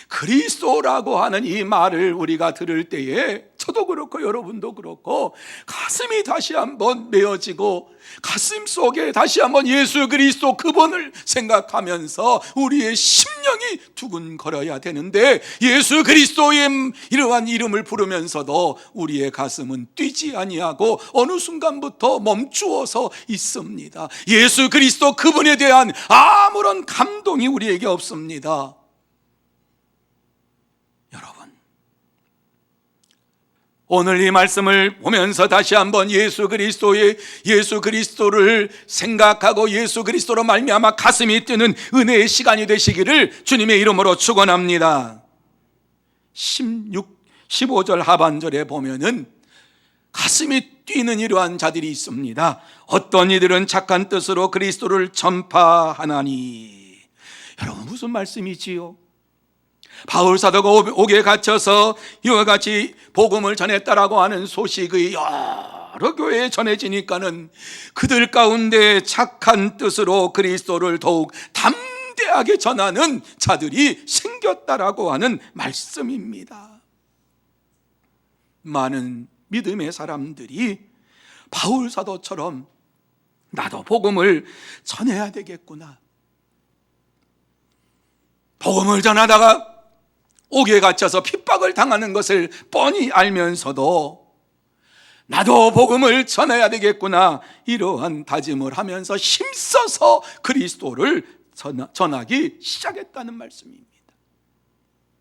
그리스도라고 하는 이 말을 우리가 들을 때에 저도 그렇고 그렇고 여러분도 그렇고 가슴이 다시 한번 메어지고 가슴 속에 다시 한번 예수 그리스도 그분을 생각하면서 우리의 심령이 두근거려야 되는데, 예수 그리스도의 이러한 이름을 부르면서도 우리의 가슴은 뛰지 아니하고 어느 순간부터 멈추어서 있습니다. 예수 그리스도 그분에 대한 아무런 감동이 우리에게 없습니다. 여러분, 오늘 이 말씀을 보면서 다시 한번 예수 그리스도를 생각하고 예수 그리스도로 말미암아 가슴이 뛰는 은혜의 시간이 되시기를 주님의 이름으로 축원합니다. 15절 하반절에 보면은 가슴이 뛰는 이러한 자들이 있습니다. 어떤 이들은 착한 뜻으로 그리스도를 전파하나니. 여러분, 무슨 말씀이지요? 바울 사도가 옥에 갇혀서 이와 같이 복음을 전했다라고 하는 소식이 여러 교회에 전해지니까는 그들 가운데 착한 뜻으로 그리스도를 더욱 담대하게 전하는 자들이 생겼다라고 하는 말씀입니다. 많은 믿음의 사람들이 바울 사도처럼 나도 복음을 전해야 되겠구나, 복음을 전하다가 옥에 갇혀서 핍박을 당하는 것을 뻔히 알면서도 나도 복음을 전해야 되겠구나, 이러한 다짐을 하면서 힘써서 그리스도를 전하기 시작했다는 말씀입니다.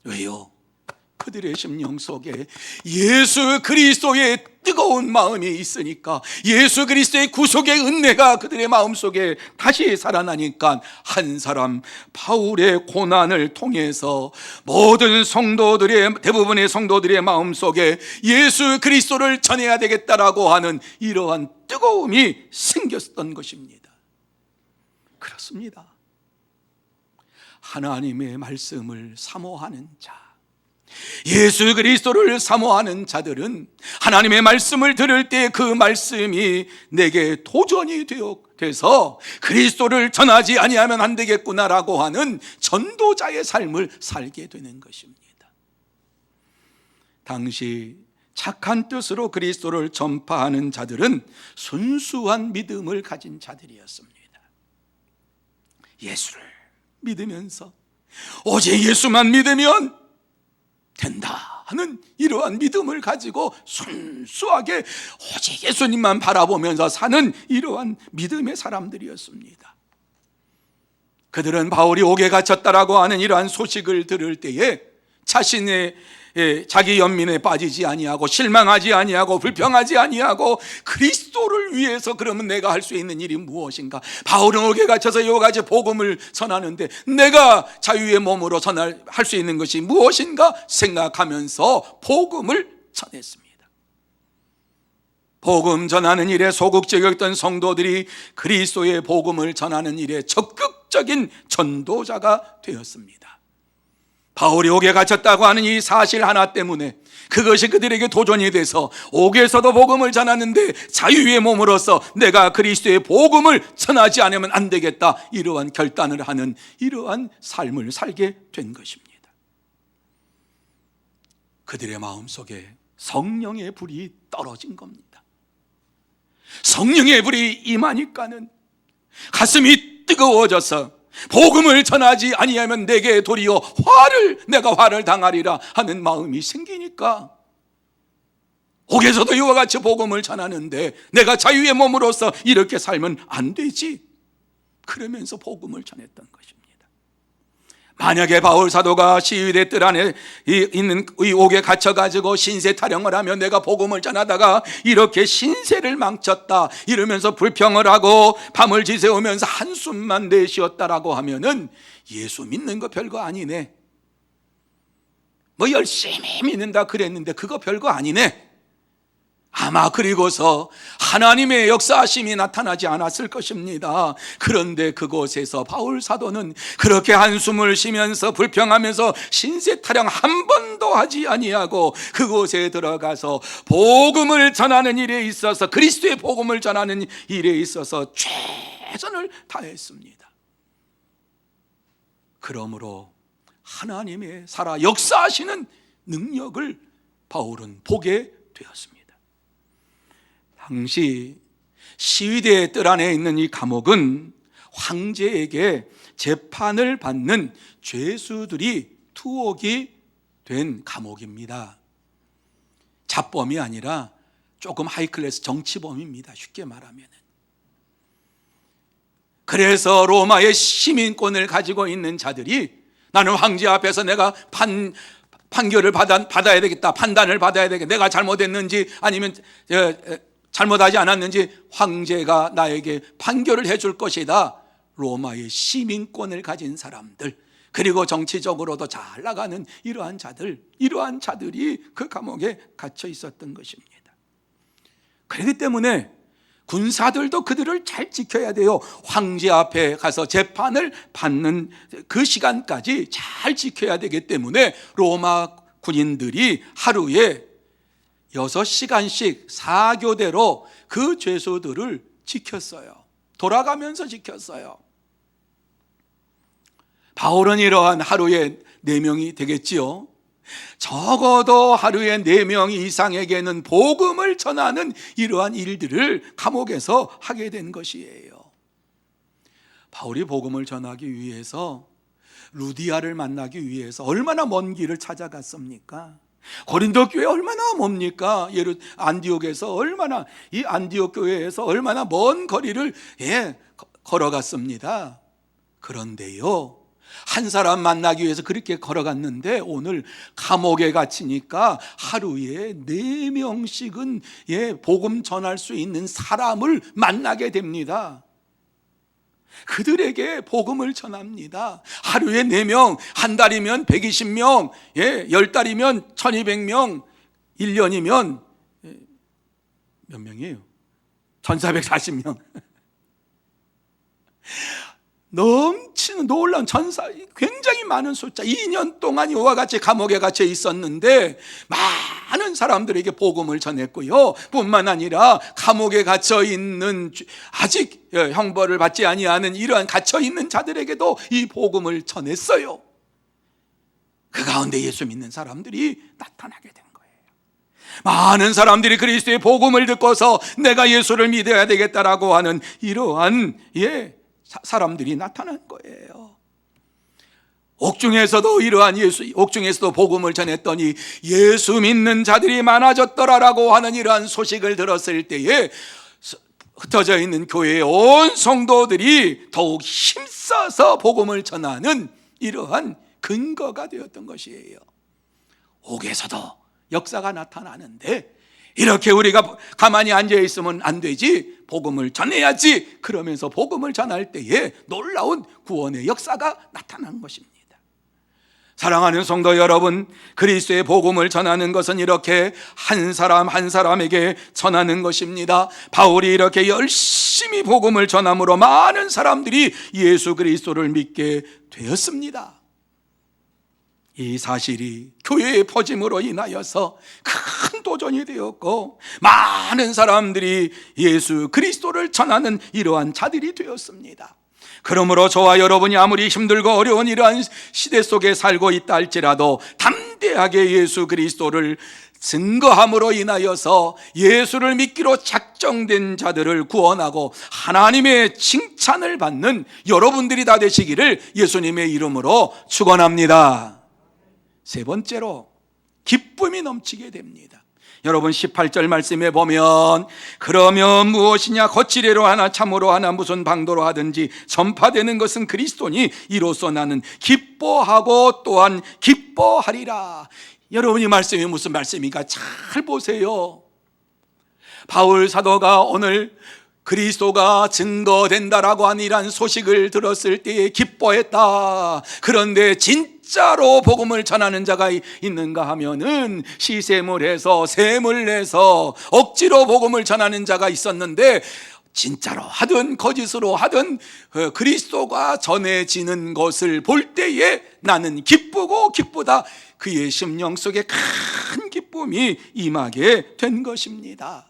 왜요? 그들의 심령 속에 예수 그리스도의 뜨거운 마음이 있으니까, 예수 그리스도의 구속의 은혜가 그들의 마음 속에 다시 살아나니까 한 사람 바울의 고난을 통해서 모든 대부분의 성도들의 마음 속에 예수 그리스도를 전해야 되겠다라고 하는 이러한 뜨거움이 생겼던 것입니다. 그렇습니다. 하나님의 말씀을 사모하는 자, 예수 그리스도를 사모하는 자들은 하나님의 말씀을 들을 때 그 말씀이 내게 도전이 돼서 그리스도를 전하지 아니하면 안 되겠구나라고 하는 전도자의 삶을 살게 되는 것입니다. 당시 착한 뜻으로 그리스도를 전파하는 자들은 순수한 믿음을 가진 자들이었습니다. 예수를 믿으면서 오직 예수만 믿으면 된다 하는 이러한 믿음을 가지고 순수하게 오직 예수님만 바라보면서 사는 이러한 믿음의 사람들이었습니다. 그들은 바울이 옥에 갇혔다라고 하는 이러한 소식을 들을 때에 자신의 자기 연민에 빠지지 아니하고 실망하지 아니하고 불평하지 아니하고 그리스도를 위해서 그러면 내가 할 수 있는 일이 무엇인가? 바울은 옥에 갇혀서 이와 같이 복음을 전하는데 내가 자유의 몸으로 할 수 있는 것이 무엇인가 생각하면서 복음을 전했습니다. 복음 전하는 일에 소극적이었던 성도들이 그리스도의 복음을 전하는 일에 적극적인 전도자가 되었습니다. 바울이 옥에 갇혔다고 하는 이 사실 하나 때문에 그것이 그들에게 도전이 돼서 옥에서도 복음을 전하는데 자유의 몸으로서 내가 그리스도의 복음을 전하지 않으면 안 되겠다, 이러한 결단을 하는 이러한 삶을 살게 된 것입니다. 그들의 마음속에 성령의 불이 떨어진 겁니다. 성령의 불이 임하니까는 가슴이 뜨거워져서 복음을 전하지 아니하면 내게 도리어 내가 화를 당하리라 하는 마음이 생기니까 옥에서도 이와 같이 복음을 전하는데 내가 자유의 몸으로서 이렇게 살면 안 되지, 그러면서 복음을 전했던 것입니다. 만약에 바울 사도가 시위대 뜰 안에 있는 이 옥에 갇혀가지고 신세 타령을 하며 내가 복음을 전하다가 이렇게 신세를 망쳤다 이러면서 불평을 하고 밤을 지새우면서 한숨만 내쉬었다라고 하면은 예수 믿는 거 별거 아니네, 뭐 열심히 믿는다 그랬는데 그거 별거 아니네, 아마 그리고서 하나님의 역사하심이 나타나지 않았을 것입니다. 그런데 그곳에서 바울 사도는 그렇게 한숨을 쉬면서 불평하면서 신세 타령 한 번도 하지 아니하고 그곳에 들어가서 복음을 전하는 일에 있어서, 그리스도의 복음을 전하는 일에 있어서 최선을 다했습니다. 그러므로 하나님의 살아 역사하시는 능력을 바울은 보게 되었습니다. 당시 시위대의 뜰 안에 있는 이 감옥은 황제에게 재판을 받는 죄수들이 투옥이 된 감옥입니다. 잡범이 아니라 조금 하이클래스 정치범입니다. 쉽게 말하면. 그래서 로마의 시민권을 가지고 있는 자들이 나는 황제 앞에서 내가 판결을 받아야 되겠다, 판단을 받아야 되겠다, 내가 잘못했는지 아니면 잘못하지 않았는지 황제가 나에게 판결을 해줄 것이다. 로마의 시민권을 가진 사람들, 그리고 정치적으로도 잘 나가는 이러한 자들이 그 감옥에 갇혀 있었던 것입니다. 그렇기 때문에 군사들도 그들을 잘 지켜야 돼요. 황제 앞에 가서 재판을 받는 그 시간까지 잘 지켜야 되기 때문에 로마 군인들이 하루에 6시간씩 4교대로 그 죄수들을 지켰어요. 돌아가면서 지켰어요. 바울은 이러한 하루에 4명이 되겠지요. 적어도 하루에 4명 이상에게는 복음을 전하는 이러한 일들을 감옥에서 하게 된 것이에요. 바울이 복음을 전하기 위해서 루디아를 만나기 위해서 얼마나 먼 길을 찾아갔습니까? 고린도 교회 얼마나 멉니까? 안디옥에서 이 안디옥 교회에서 얼마나 먼 거리를 걸어갔습니다. 그런데요, 한 사람 만나기 위해서 그렇게 걸어갔는데 오늘 감옥에 갇히니까 하루에 4명씩은 복음 전할 수 있는 사람을 만나게 됩니다. 그들에게 복음을 전합니다. 하루에 4명, 한 달이면 120명, 10달이면 1200명, 1년이면 몇 명이에요? 1440명. 넘치는 놀라운 굉장히 많은 숫자. 2년 동안 이와 같이 감옥에 갇혀 있었는데 많은 사람들에게 복음을 전했고요. 뿐만 아니라 감옥에 갇혀 있는 아직 형벌을 받지 아니하는 이러한 갇혀 있는 자들에게도 이 복음을 전했어요. 그 가운데 예수 믿는 사람들이 나타나게 된 거예요. 많은 사람들이 그리스도의 복음을 듣고서 내가 예수를 믿어야 되겠다라고 하는 이러한 사람들이 나타난 거예요. 옥중에서도 옥중에서도 복음을 전했더니 예수 믿는 자들이 많아졌더라라고 하는 이러한 소식을 들었을 때에 흩어져 있는 교회의 온 성도들이 더욱 힘써서 복음을 전하는 이러한 근거가 되었던 것이에요. 옥에서도 역사가 나타나는데 이렇게 우리가 가만히 앉아 있으면 안 되지, 복음을 전해야지. 그러면서 복음을 전할 때에 놀라운 구원의 역사가 나타난 것입니다. 사랑하는 성도 여러분, 그리스도의 복음을 전하는 것은 이렇게 한 사람 한 사람에게 전하는 것입니다. 바울이 이렇게 열심히 복음을 전함으로 많은 사람들이 예수 그리스도를 믿게 되었습니다. 이 사실이 교회의 퍼짐으로 인하여서 큰 도전이 되었고 많은 사람들이 예수 그리스도를 전하는 이러한 자들이 되었습니다. 그러므로 저와 여러분이 아무리 힘들고 어려운 이러한 시대 속에 살고 있다 할지라도 담대하게 예수 그리스도를 증거함으로 인하여서 예수를 믿기로 작정된 자들을 구원하고 하나님의 칭찬을 받는 여러분들이 다 되시기를 예수님의 이름으로 축원합니다. 세 번째로 기쁨이 넘치게 됩니다. 여러분 18절 말씀에 보면 그러면 무엇이냐, 거칠애로 하나 참으로 하나 무슨 방도로 하든지 전파되는 것은 그리스도니 이로써 나는 기뻐하고 또한 기뻐하리라. 여러분 이 말씀이 무슨 말씀인가 잘 보세요. 바울 사도가 오늘 그리스도가 증거된다라고 하는 이러한 소식을 들었을 때에 기뻐했다. 그런데 진짜로 복음을 전하는 자가 있는가 하면은 시샘을 해서 셈을 내서 억지로 복음을 전하는 자가 있었는데, 진짜로 하든 거짓으로 하든 그리스도가 전해지는 것을 볼 때에 나는 기쁘고 기쁘다. 그의 심령 속에 큰 기쁨이 임하게 된 것입니다.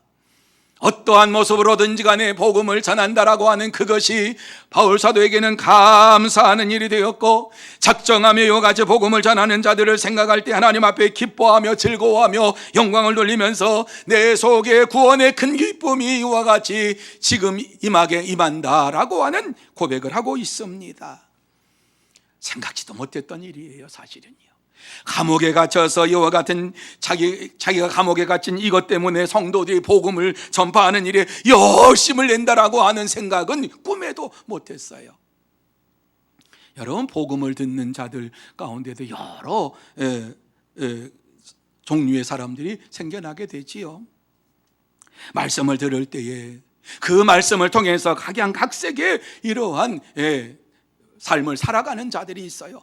어떠한 모습으로든지 간에 복음을 전한다라고 하는 그것이 바울 사도에게는 감사하는 일이 되었고, 작정하며 이와 같이 복음을 전하는 자들을 생각할 때 하나님 앞에 기뻐하며 즐거워하며 영광을 돌리면서 내 속에 구원의 큰 기쁨이 이와 같이 지금 임한다라고 하는 고백을 하고 있습니다. 생각지도 못했던 일이에요, 사실은요. 감옥에 갇혀서 이와 같은 자기가 감옥에 갇힌 이것 때문에 성도들이 복음을 전파하는 일에 열심을 낸다라고 하는 생각은 꿈에도 못했어요. 여러분, 복음을 듣는 자들 가운데도 여러 종류의 사람들이 생겨나게 되지요. 말씀을 들을 때에 그 말씀을 통해서 각양각색의 이러한 삶을 살아가는 자들이 있어요.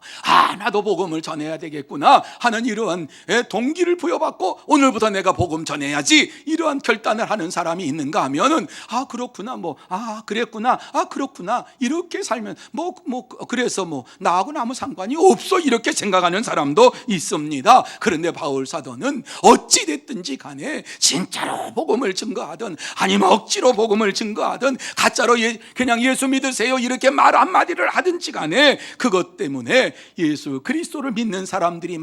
나도 복음을 전해야 되겠구나 하는 이러한 동기를 부여받고 오늘부터 내가 복음 전해야지 이러한 결단을 하는 사람이 있는가 하면은 그렇구나, 그랬구나, 그렇구나, 이렇게 살면 그래서 나하고는 아무 상관이 없어, 이렇게 생각하는 사람도 있습니다. 그런데 바울 사도는 어찌 됐든지 간에 진짜로 복음을 증거하든 아니면 억지로 복음을 증거하든 가짜로 그냥 예수 믿으세요 이렇게 말 한마디를 하든지 간에 그것 때문에 예수 그리스도를 믿는 사람들이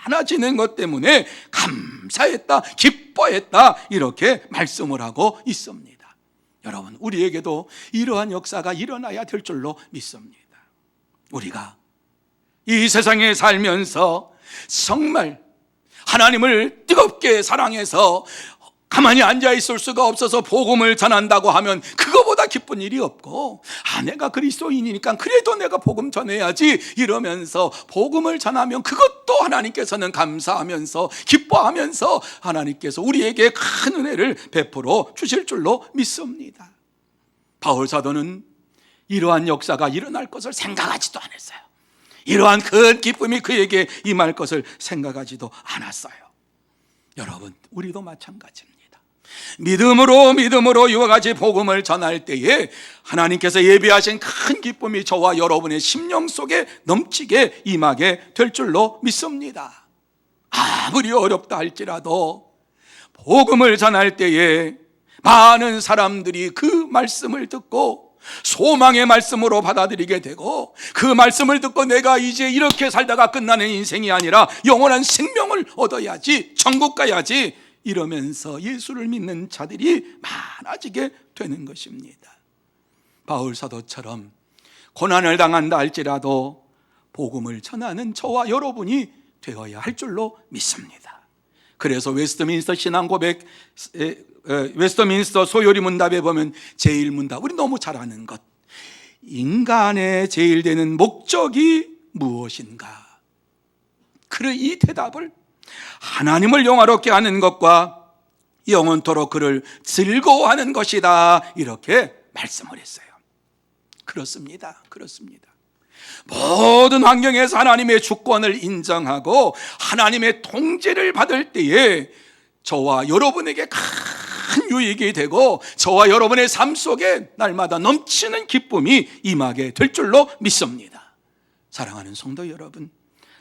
많아지는 것 때문에 감사했다, 기뻐했다, 이렇게 말씀을 하고 있습니다. 여러분, 우리에게도 이러한 역사가 일어나야 될 줄로 믿습니다. 우리가 이 세상에 살면서 정말 하나님을 뜨겁게 사랑해서 가만히 앉아 있을 수가 없어서 복음을 전한다고 하면 그거보다 기쁜 일이 없고, 내가 그리스도인이니까 그래도 내가 복음 전해야지 이러면서 복음을 전하면 그것도 하나님께서는 감사하면서 기뻐하면서 하나님께서 우리에게 큰 은혜를 베풀어 주실 줄로 믿습니다. 바울 사도는 이러한 역사가 일어날 것을 생각하지도 않았어요. 이러한 큰 기쁨이 그에게 임할 것을 생각하지도 않았어요. 여러분, 우리도 마찬가지입니다. 믿음으로 이와 같이 복음을 전할 때에 하나님께서 예비하신 큰 기쁨이 저와 여러분의 심령 속에 넘치게 임하게 될 줄로 믿습니다. 아무리 어렵다 할지라도 복음을 전할 때에 많은 사람들이 그 말씀을 듣고 소망의 말씀으로 받아들이게 되고, 그 말씀을 듣고 내가 이제 이렇게 살다가 끝나는 인생이 아니라 영원한 생명을 얻어야지, 천국 가야지 이러면서 예수를 믿는 자들이 많아지게 되는 것입니다. 바울 사도처럼 고난을 당한다 할지라도 복음을 전하는 저와 여러분이 되어야 할 줄로 믿습니다. 그래서 웨스트민스터 신앙고백, 웨스트민스터 소요리 문답에 보면 제1문답, 우리 너무 잘 아는 것, 인간의 제일 되는 목적이 무엇인가? 그래, 이 대답을 하나님을 영화롭게 하는 것과 영원토록 그를 즐거워하는 것이다, 이렇게 말씀을 했어요. 그렇습니다. 모든 환경에서 하나님의 주권을 인정하고 하나님의 통제를 받을 때에 저와 여러분에게 큰 유익이 되고 저와 여러분의 삶 속에 날마다 넘치는 기쁨이 임하게 될 줄로 믿습니다. 사랑하는 성도 여러분,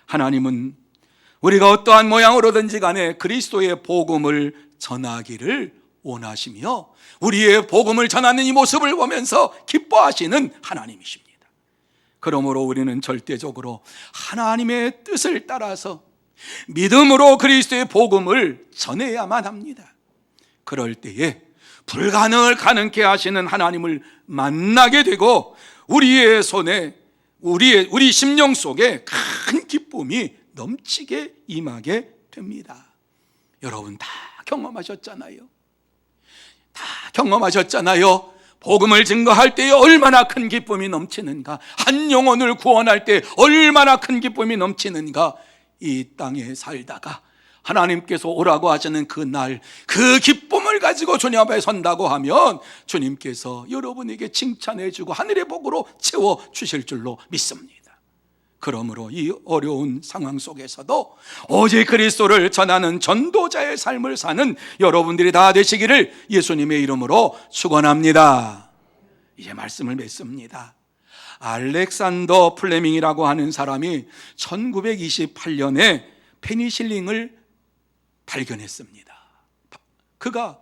하나님은 우리가 어떠한 모양으로든지 간에 그리스도의 복음을 전하기를 원하시며 우리의 복음을 전하는 이 모습을 보면서 기뻐하시는 하나님이십니다. 그러므로 우리는 절대적으로 하나님의 뜻을 따라서 믿음으로 그리스도의 복음을 전해야만 합니다. 그럴 때에 불가능을 가능케 하시는 하나님을 만나게 되고 우리의 손에 우리 심령 속에 큰 기쁨이 넘치게 임하게 됩니다. 여러분 다 경험하셨잖아요. 복음을 증거할 때에 얼마나 큰 기쁨이 넘치는가, 한 영혼을 구원할 때 얼마나 큰 기쁨이 넘치는가. 이 땅에 살다가 하나님께서 오라고 하시는 그날 그 기쁨을 가지고 주님 앞에 선다고 하면 주님께서 여러분에게 칭찬해 주고 하늘의 복으로 채워 주실 줄로 믿습니다. 그러므로 이 어려운 상황 속에서도 오직 그리스도를 전하는 전도자의 삶을 사는 여러분들이 다 되시기를 예수님의 이름으로 축원합니다. 이제 말씀을 맺습니다. 알렉산더 플레밍이라고 하는 사람이 1928년에 페니실린을 발견했습니다. 그가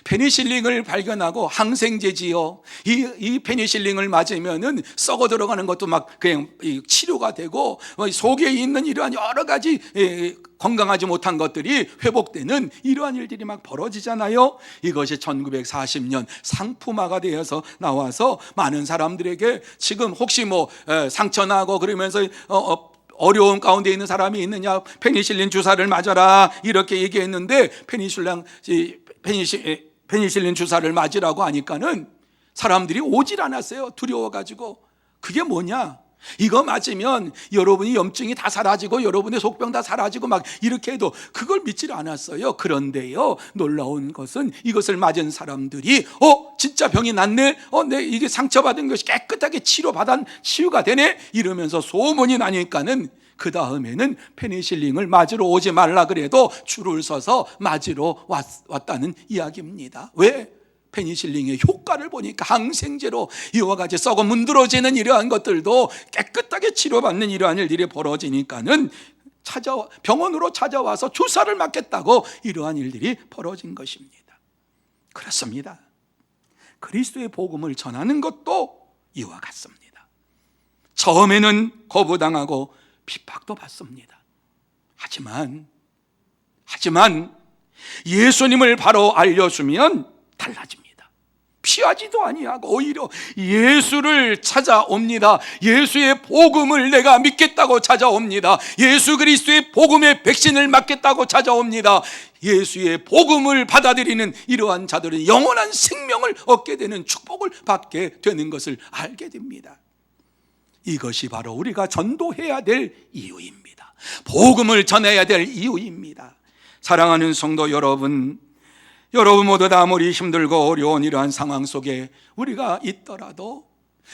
페니실린을 발견하고 항생제지요. 이 페니실린을 맞으면은 썩어 들어가는 것도 막 그냥 치료가 되고 속에 있는 이러한 여러 가지 건강하지 못한 것들이 회복되는 이러한 일들이 막 벌어지잖아요. 이것이 1940년 상품화가 되어서 나와서 많은 사람들에게 지금 혹시 뭐 상처나고 그러면서 어려움 가운데 있는 사람이 있느냐, 페니실린 주사를 맞아라 이렇게 얘기했는데 페니실린 주사를 맞으라고 하니까는 사람들이 오질 않았어요. 두려워가지고. 그게 뭐냐? 이거 맞으면 여러분이 염증이 다 사라지고 여러분의 속병 다 사라지고 막 이렇게 해도 그걸 믿질 않았어요. 그런데요, 놀라운 것은 이것을 맞은 사람들이 진짜 병이 낫네, 내 이게 상처받은 것이 깨끗하게 치유가 되네 이러면서 소문이 나니까는 그 다음에는 페니실린을 맞으러 오지 말라 그래도 줄을 서서 맞으러 왔다는 이야기입니다. 왜? 페니실린의 효과를 보니까 항생제로 이와 같이 썩어 문드러지는 이러한 것들도 깨끗하게 치료받는 이러한 일들이 벌어지니까는 병원으로 찾아와서 주사를 맞겠다고 이러한 일들이 벌어진 것입니다. 그렇습니다. 그리스도의 복음을 전하는 것도 이와 같습니다. 처음에는 거부당하고 핍박도 받습니다. 하지만 예수님을 바로 알려주면 달라집니다. 피하지도 아니하고 오히려 예수를 찾아옵니다. 예수의 복음을 내가 믿겠다고 찾아옵니다. 예수 그리스도의 복음의 백신을 맞겠다고 찾아옵니다. 예수의 복음을 받아들이는 이러한 자들은 영원한 생명을 얻게 되는 축복을 받게 되는 것을 알게 됩니다. 이것이 바로 우리가 전도해야 될 이유입니다. 복음을 전해야 될 이유입니다. 사랑하는 성도 여러분 모두 다 아무리 힘들고 어려운 이러한 상황 속에 우리가 있더라도,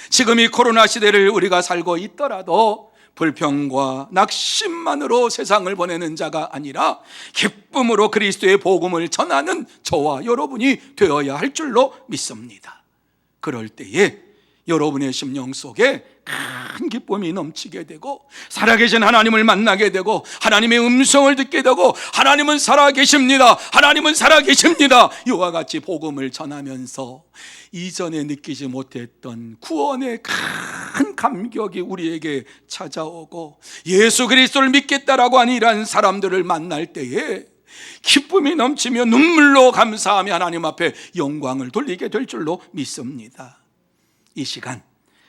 지금 이 코로나 시대를 우리가 살고 있더라도 불평과 낙심만으로 세상을 보내는 자가 아니라 기쁨으로 그리스도의 복음을 전하는 저와 여러분이 되어야 할 줄로 믿습니다. 그럴 때에 여러분의 심령 속에 큰 기쁨이 넘치게 되고 살아계신 하나님을 만나게 되고 하나님의 음성을 듣게 되고 하나님은 살아계십니다, 하나님은 살아계십니다 이와 같이 복음을 전하면서 이전에 느끼지 못했던 구원의 큰 감격이 우리에게 찾아오고 예수 그리스도를 믿겠다라고 하는 이러한 사람들을 만날 때에 기쁨이 넘치며 눈물로 감사하며 하나님 앞에 영광을 돌리게 될 줄로 믿습니다. 이 시간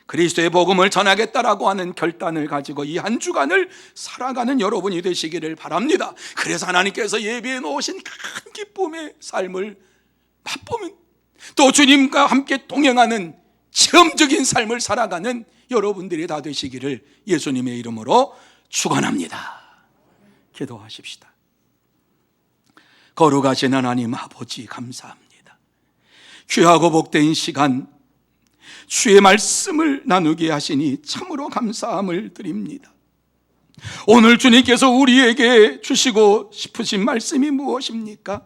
그리스도의 복음을 전하겠다라고 하는 결단을 가지고 이 한 주간을 살아가는 여러분이 되시기를 바랍니다. 그래서 하나님께서 예비해 놓으신 큰 기쁨의 삶을 맛보면 또 주님과 함께 동행하는 체험적인 삶을 살아가는 여러분들이 다 되시기를 예수님의 이름으로 축원합니다. 기도하십시다. 거룩하신 하나님 아버지 감사합니다. 귀하고 복된 시간 주의 말씀을 나누게 하시니 참으로 감사함을 드립니다. 오늘 주님께서 우리에게 주시고 싶으신 말씀이 무엇입니까?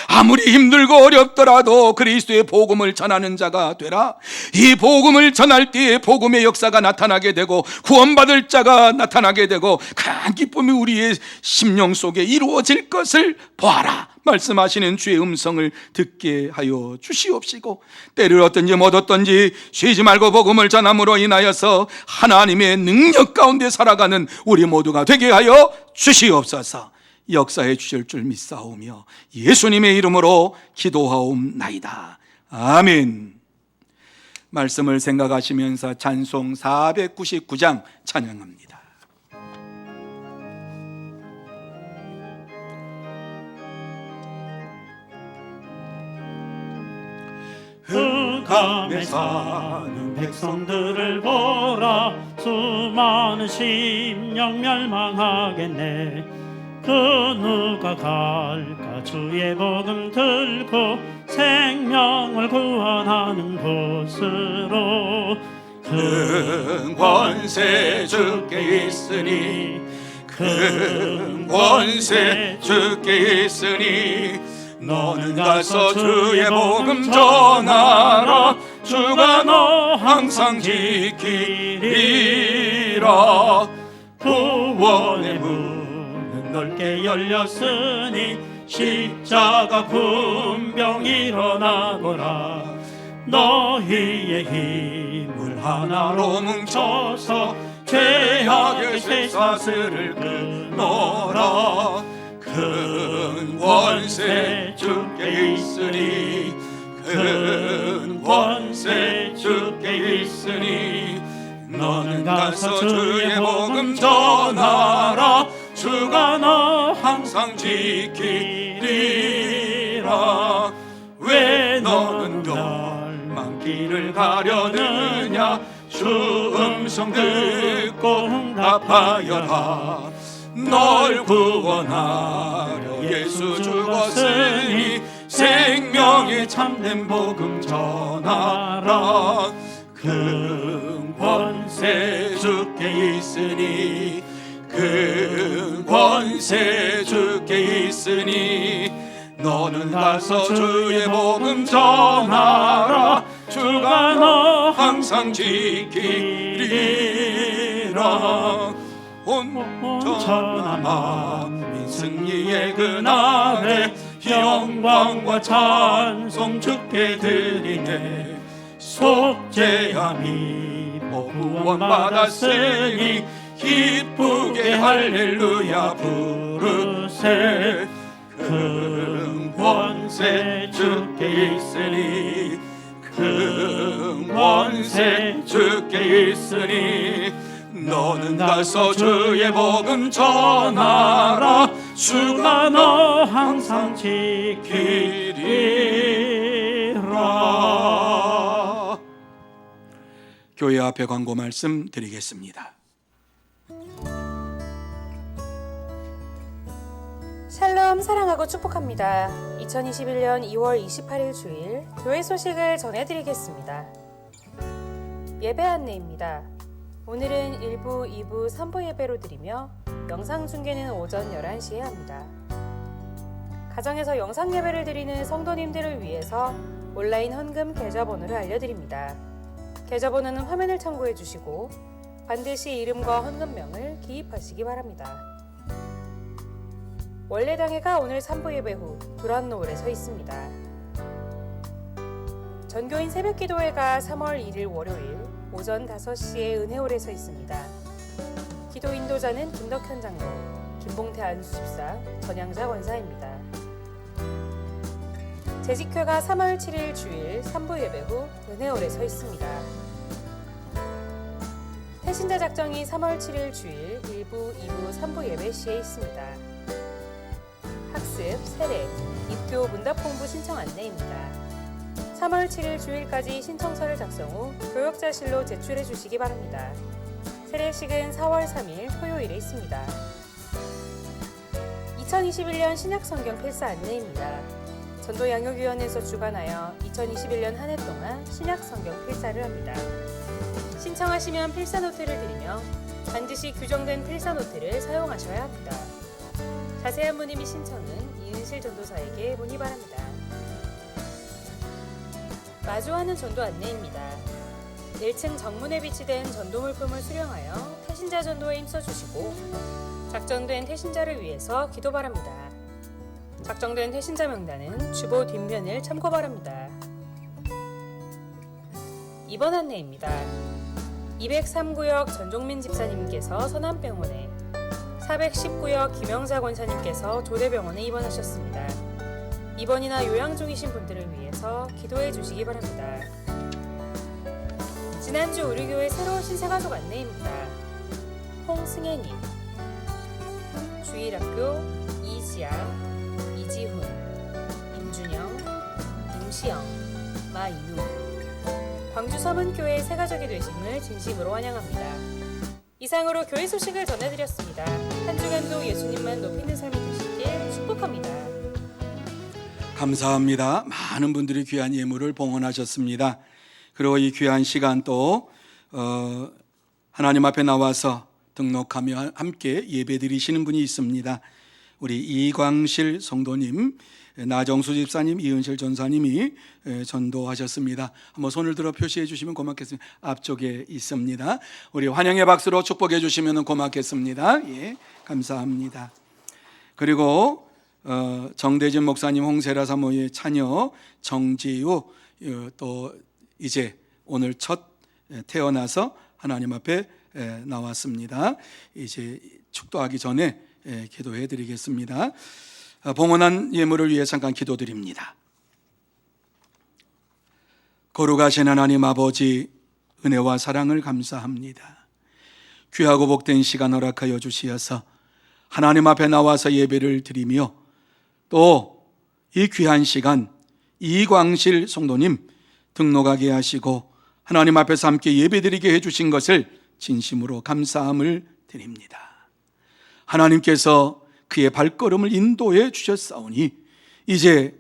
아무리 힘들고 어렵더라도 그리스도의 복음을 전하는 자가 되라. 이 복음을 전할 때에 복음의 역사가 나타나게 되고 구원받을 자가 나타나게 되고 큰 기쁨이 우리의 심령 속에 이루어질 것을 보아라 말씀하시는 주의 음성을 듣게 하여 주시옵시고 때를 얻든지 못 얻든지 쉬지 말고 복음을 전함으로 인하여서 하나님의 능력 가운데 살아가는 우리 모두가 되게 하여 주시옵소서. 역사해 주실 줄 믿사오며 예수님의 이름으로 기도하옵나이다. 아멘. 말씀을 생각하시면서 찬송 499장 찬양합니다. 흑암에 사는 백성들을 보라. 수많은 심령 멸망하겠네. 그 누가 갈까 주의 복음 들고 생명을 구원하는 곳으로. 큰 권세 주께 있으니 큰 권세 주께 있으니 너는 가서 주의 복음 전하라. 주가 너 항상 지키리라. 구원의 문 넓게 열렸으니 십자가 군병 일어나거라. 너희의 힘을 하나로 뭉쳐서 죄악의 쇠사슬을 끊어라. 큰 권세 주께 있으니 큰 권세 주께 있으니 너는 가서 주의 복음 전하라. 주가 너 항상 지키리라. 왜 너는 멸망 길을 가려느냐. 주 음성 듣고 응답하여라. 널 구원하려 예수 죽었으니 생명의 참된 복음 전하라. 큰 권세 주께 있으니 큰 권세 주께 있으니 너는 가서 주의 복음 전하라. 주가 너 항상 지키리라. 온전한 만민 승리의 그날에 영광과 찬송 주께 드리네. 속죄함이 구원 받았으니 기쁘게 할렐루야 부르세. 큰 권세 주께 있으니 큰 권세 주께 있으니 너는 가서 주의 복음 전하라. 주가 너 항상 지키리라. 교회 앞에 광고 말씀 드리겠습니다. 샬롬 사랑하고 축복합니다. 2021년 2월 28일 주일 교회 소식을 전해드리겠습니다. 예배 안내입니다. 오늘은 1부, 2부, 3부 예배로 드리며 영상 중계는 오전 11시에 합니다. 가정에서 영상 예배를 드리는 성도님들을 위해서 온라인 헌금 계좌번호를 알려드립니다. 계좌번호는 화면을 참고해 주시고 반드시 이름과 헌금명을 기입하시기 바랍니다. 원래당회가 오늘 3부 예배 후 두란노을에 서 있습니다. 전교인 새벽기도회가 3월 1일 월요일 오전 5시에 은혜홀에 서 있습니다. 기도 인도자는 김덕현 장로, 김봉태 안수집사, 전양자 권사입니다. 재직회가 3월 7일 주일 3부 예배 후 은혜홀에 서 있습니다. 태신자 작정이 3월 7일 주일 1부, 2부, 3부 예배 시에 있습니다. 학습, 세례, 입교 문답 공부 신청 안내입니다. 3월 7일 주일까지 신청서를 작성 후 교역자실로 제출해 주시기 바랍니다. 세례식은 4월 3일 토요일에 있습니다. 2021년 신약성경 필사 안내입니다. 전도양육위원회에서 주관하여 2021년 한 해 동안 신약성경 필사를 합니다. 신청하시면 필사노트를 드리며 반드시 규정된 필사노트를 사용하셔야 합니다. 자세한 문의 및 신청은 이은실 전도사에게 문의 바랍니다. 마주하는 전도 안내입니다. 1층 정문에 비치된 전도 물품을 수령하여 태신자 전도에 힘써주시고 작정된 태신자를 위해서 기도 바랍니다. 작정된 태신자 명단은 주보 뒷면을 참고 바랍니다. 입원 안내입니다. 203구역 전종민 집사님께서 선암병원에, 410구역 김영자 권사님께서 조대병원에 입원하셨습니다. 입원이나 요양 중이신 분들을 위해서 기도해 주시기 바랍니다. 지난주 우리 교회 새로운 신생아족 안내입니다. 홍승혜님, 주일학교 이지아, 이지훈, 임준영, 임시영, 마인우, 광주 서문교회 새가족이 되심을 진심으로 환영합니다. 이상으로 교회 소식을 전해드렸습니다. 한 주간도 예수님만 높이는 삶이 되시길 축복합니다. 감사합니다. 많은 분들이 귀한 예물을 봉헌하셨습니다. 그리고 이 귀한 시간 또 하나님 앞에 나와서 등록하며 함께 예배 드리시는 분이 있습니다. 우리 이광실 성도님, 나정수 집사님, 이은실 전사님이 전도하셨습니다. 한번 손을 들어 표시해 주시면 고맙겠습니다. 앞쪽에 있습니다. 우리 환영의 박수로 축복해 주시면 고맙겠습니다. 예, 감사합니다. 그리고 정대진 목사님 홍세라 사모의 자녀 정지우 또 이제 오늘 첫 태어나서 하나님 앞에 나왔습니다. 이제 축도하기 전에 기도해 드리겠습니다. 봉헌한 예물을 위해 잠깐 기도드립니다. 거룩하신 하나님 아버지, 은혜와 사랑을 감사합니다. 귀하고 복된 시간 허락하여 주시어서 하나님 앞에 나와서 예배를 드리며 또 이 귀한 시간 이광실 성도님 등록하게 하시고 하나님 앞에서 함께 예배드리게 해주신 것을 진심으로 감사함을 드립니다. 하나님께서 그의 발걸음을 인도해 주셨사오니 이제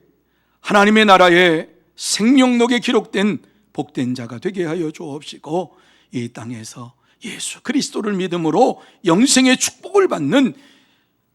하나님의 나라에 생명록에 기록된 복된 자가 되게 하여 주옵시고 이 땅에서 예수 그리스도를 믿음으로 영생의 축복을 받는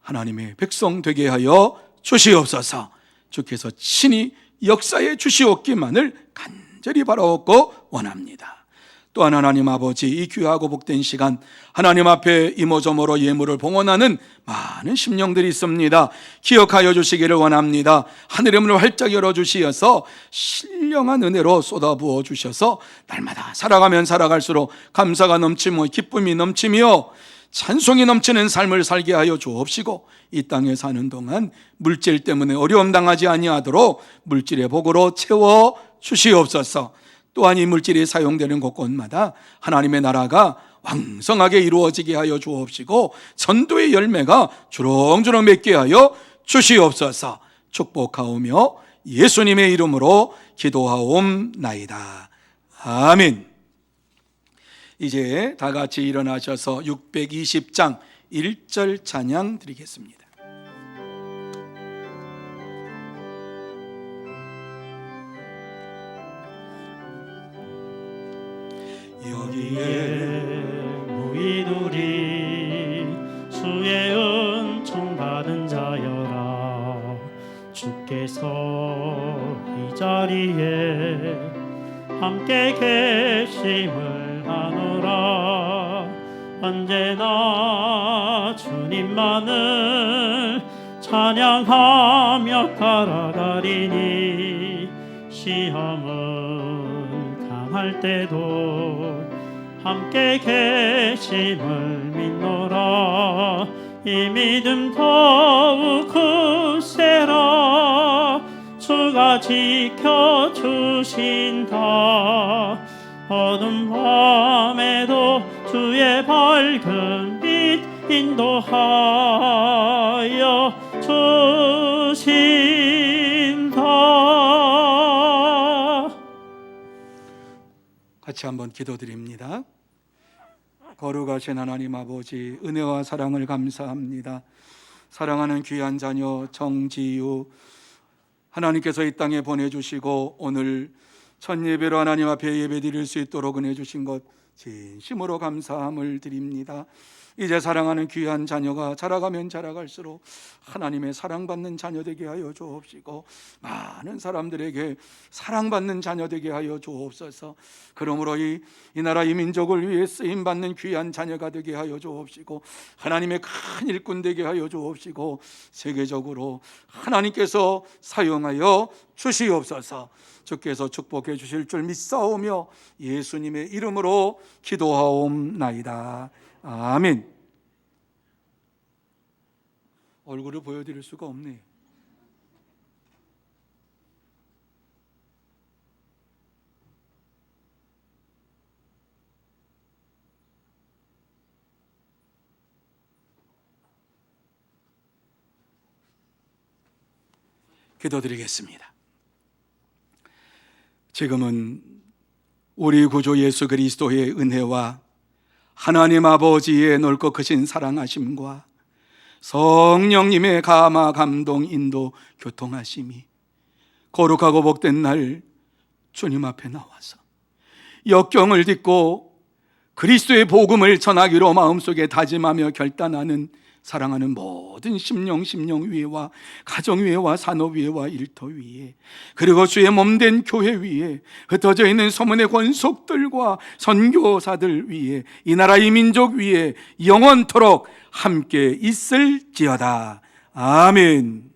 하나님의 백성 되게 하여 주시옵소서. 주께서 친히 역사에 주시옵기만을 간절히 바라옵고 원합니다. 또한 하나님 아버지, 이 귀하고 복된 시간 하나님 앞에 이모저모로 예물을 봉헌하는 많은 심령들이 있습니다. 기억하여 주시기를 원합니다. 하늘의 문을 활짝 열어주시어서 신령한 은혜로 쏟아부어 주셔서 날마다 살아가면 살아갈수록 감사가 넘치며 기쁨이 넘치며 찬송이 넘치는 삶을 살게 하여 주옵시고 이 땅에 사는 동안 물질 때문에 어려움 당하지 아니하도록 물질의 복으로 채워 주시옵소서. 또한 이 물질이 사용되는 곳곳마다 하나님의 나라가 왕성하게 이루어지게 하여 주옵시고 전도의 열매가 주렁주렁 맺게 하여 주시옵소서. 축복하오며 예수님의 이름으로 기도하옵나이다. 아멘. 이제 다 같이 일어나셔서 620장 1절 찬양 드리겠습니다. 여기에 모인 우리 주의 은총 받은 자여라. 주께서 이 자리에 함께 계심을 하노라. 언제나 주님만을 찬양하며 살아가리니 시험은 당할 때도 함께 계심을 믿노라. 이 믿음 더욱 굳세라. 주가 지켜주신다. 어두운 밤에도 주의 밝은 빛 인도하여 주신다. 같이 한번 기도드립니다. 거룩하신 하나님 아버지, 은혜와 사랑을 감사합니다. 사랑하는 귀한 자녀 정지유 하나님께서 이 땅에 보내주시고 오늘 첫 예배로 하나님 앞에 예배드릴 수 있도록 은혜 주신 것 진심으로 감사함을 드립니다. 이제 사랑하는 귀한 자녀가 자라가면 자라갈수록 하나님의 사랑받는 자녀 되게 하여 주옵시고 많은 사람들에게 사랑받는 자녀 되게 하여 주옵소서. 그러므로 이 나라 이 민족을 위해 쓰임받는 귀한 자녀가 되게 하여 주옵시고 하나님의 큰 일꾼 되게 하여 주옵시고 세계적으로 하나님께서 사용하여 주시옵소서. 주께서 축복해 주실 줄 믿사오며 예수님의 이름으로 기도하옵나이다. 아멘. 얼굴을 보여드릴 수가 없네요. 기도드리겠습니다. 지금은 우리 구주 예수 그리스도의 은혜와 하나님 아버지의 넓고 크신 사랑하심과 성령님의 감화 감동 인도 교통하심이 거룩하고 복된 날 주님 앞에 나와서 역경을 딛고 그리스도의 복음을 전하기로 마음속에 다짐하며 결단하는 사랑하는 모든 심령 위에와 가정 위에와 산업 위에와 일터 위에 그리고 주의 몸된 교회 위에 흩어져 있는 소문의 권속들과 선교사들 위에 이 나라 이 민족 위에 영원토록 함께 있을지어다. 아멘.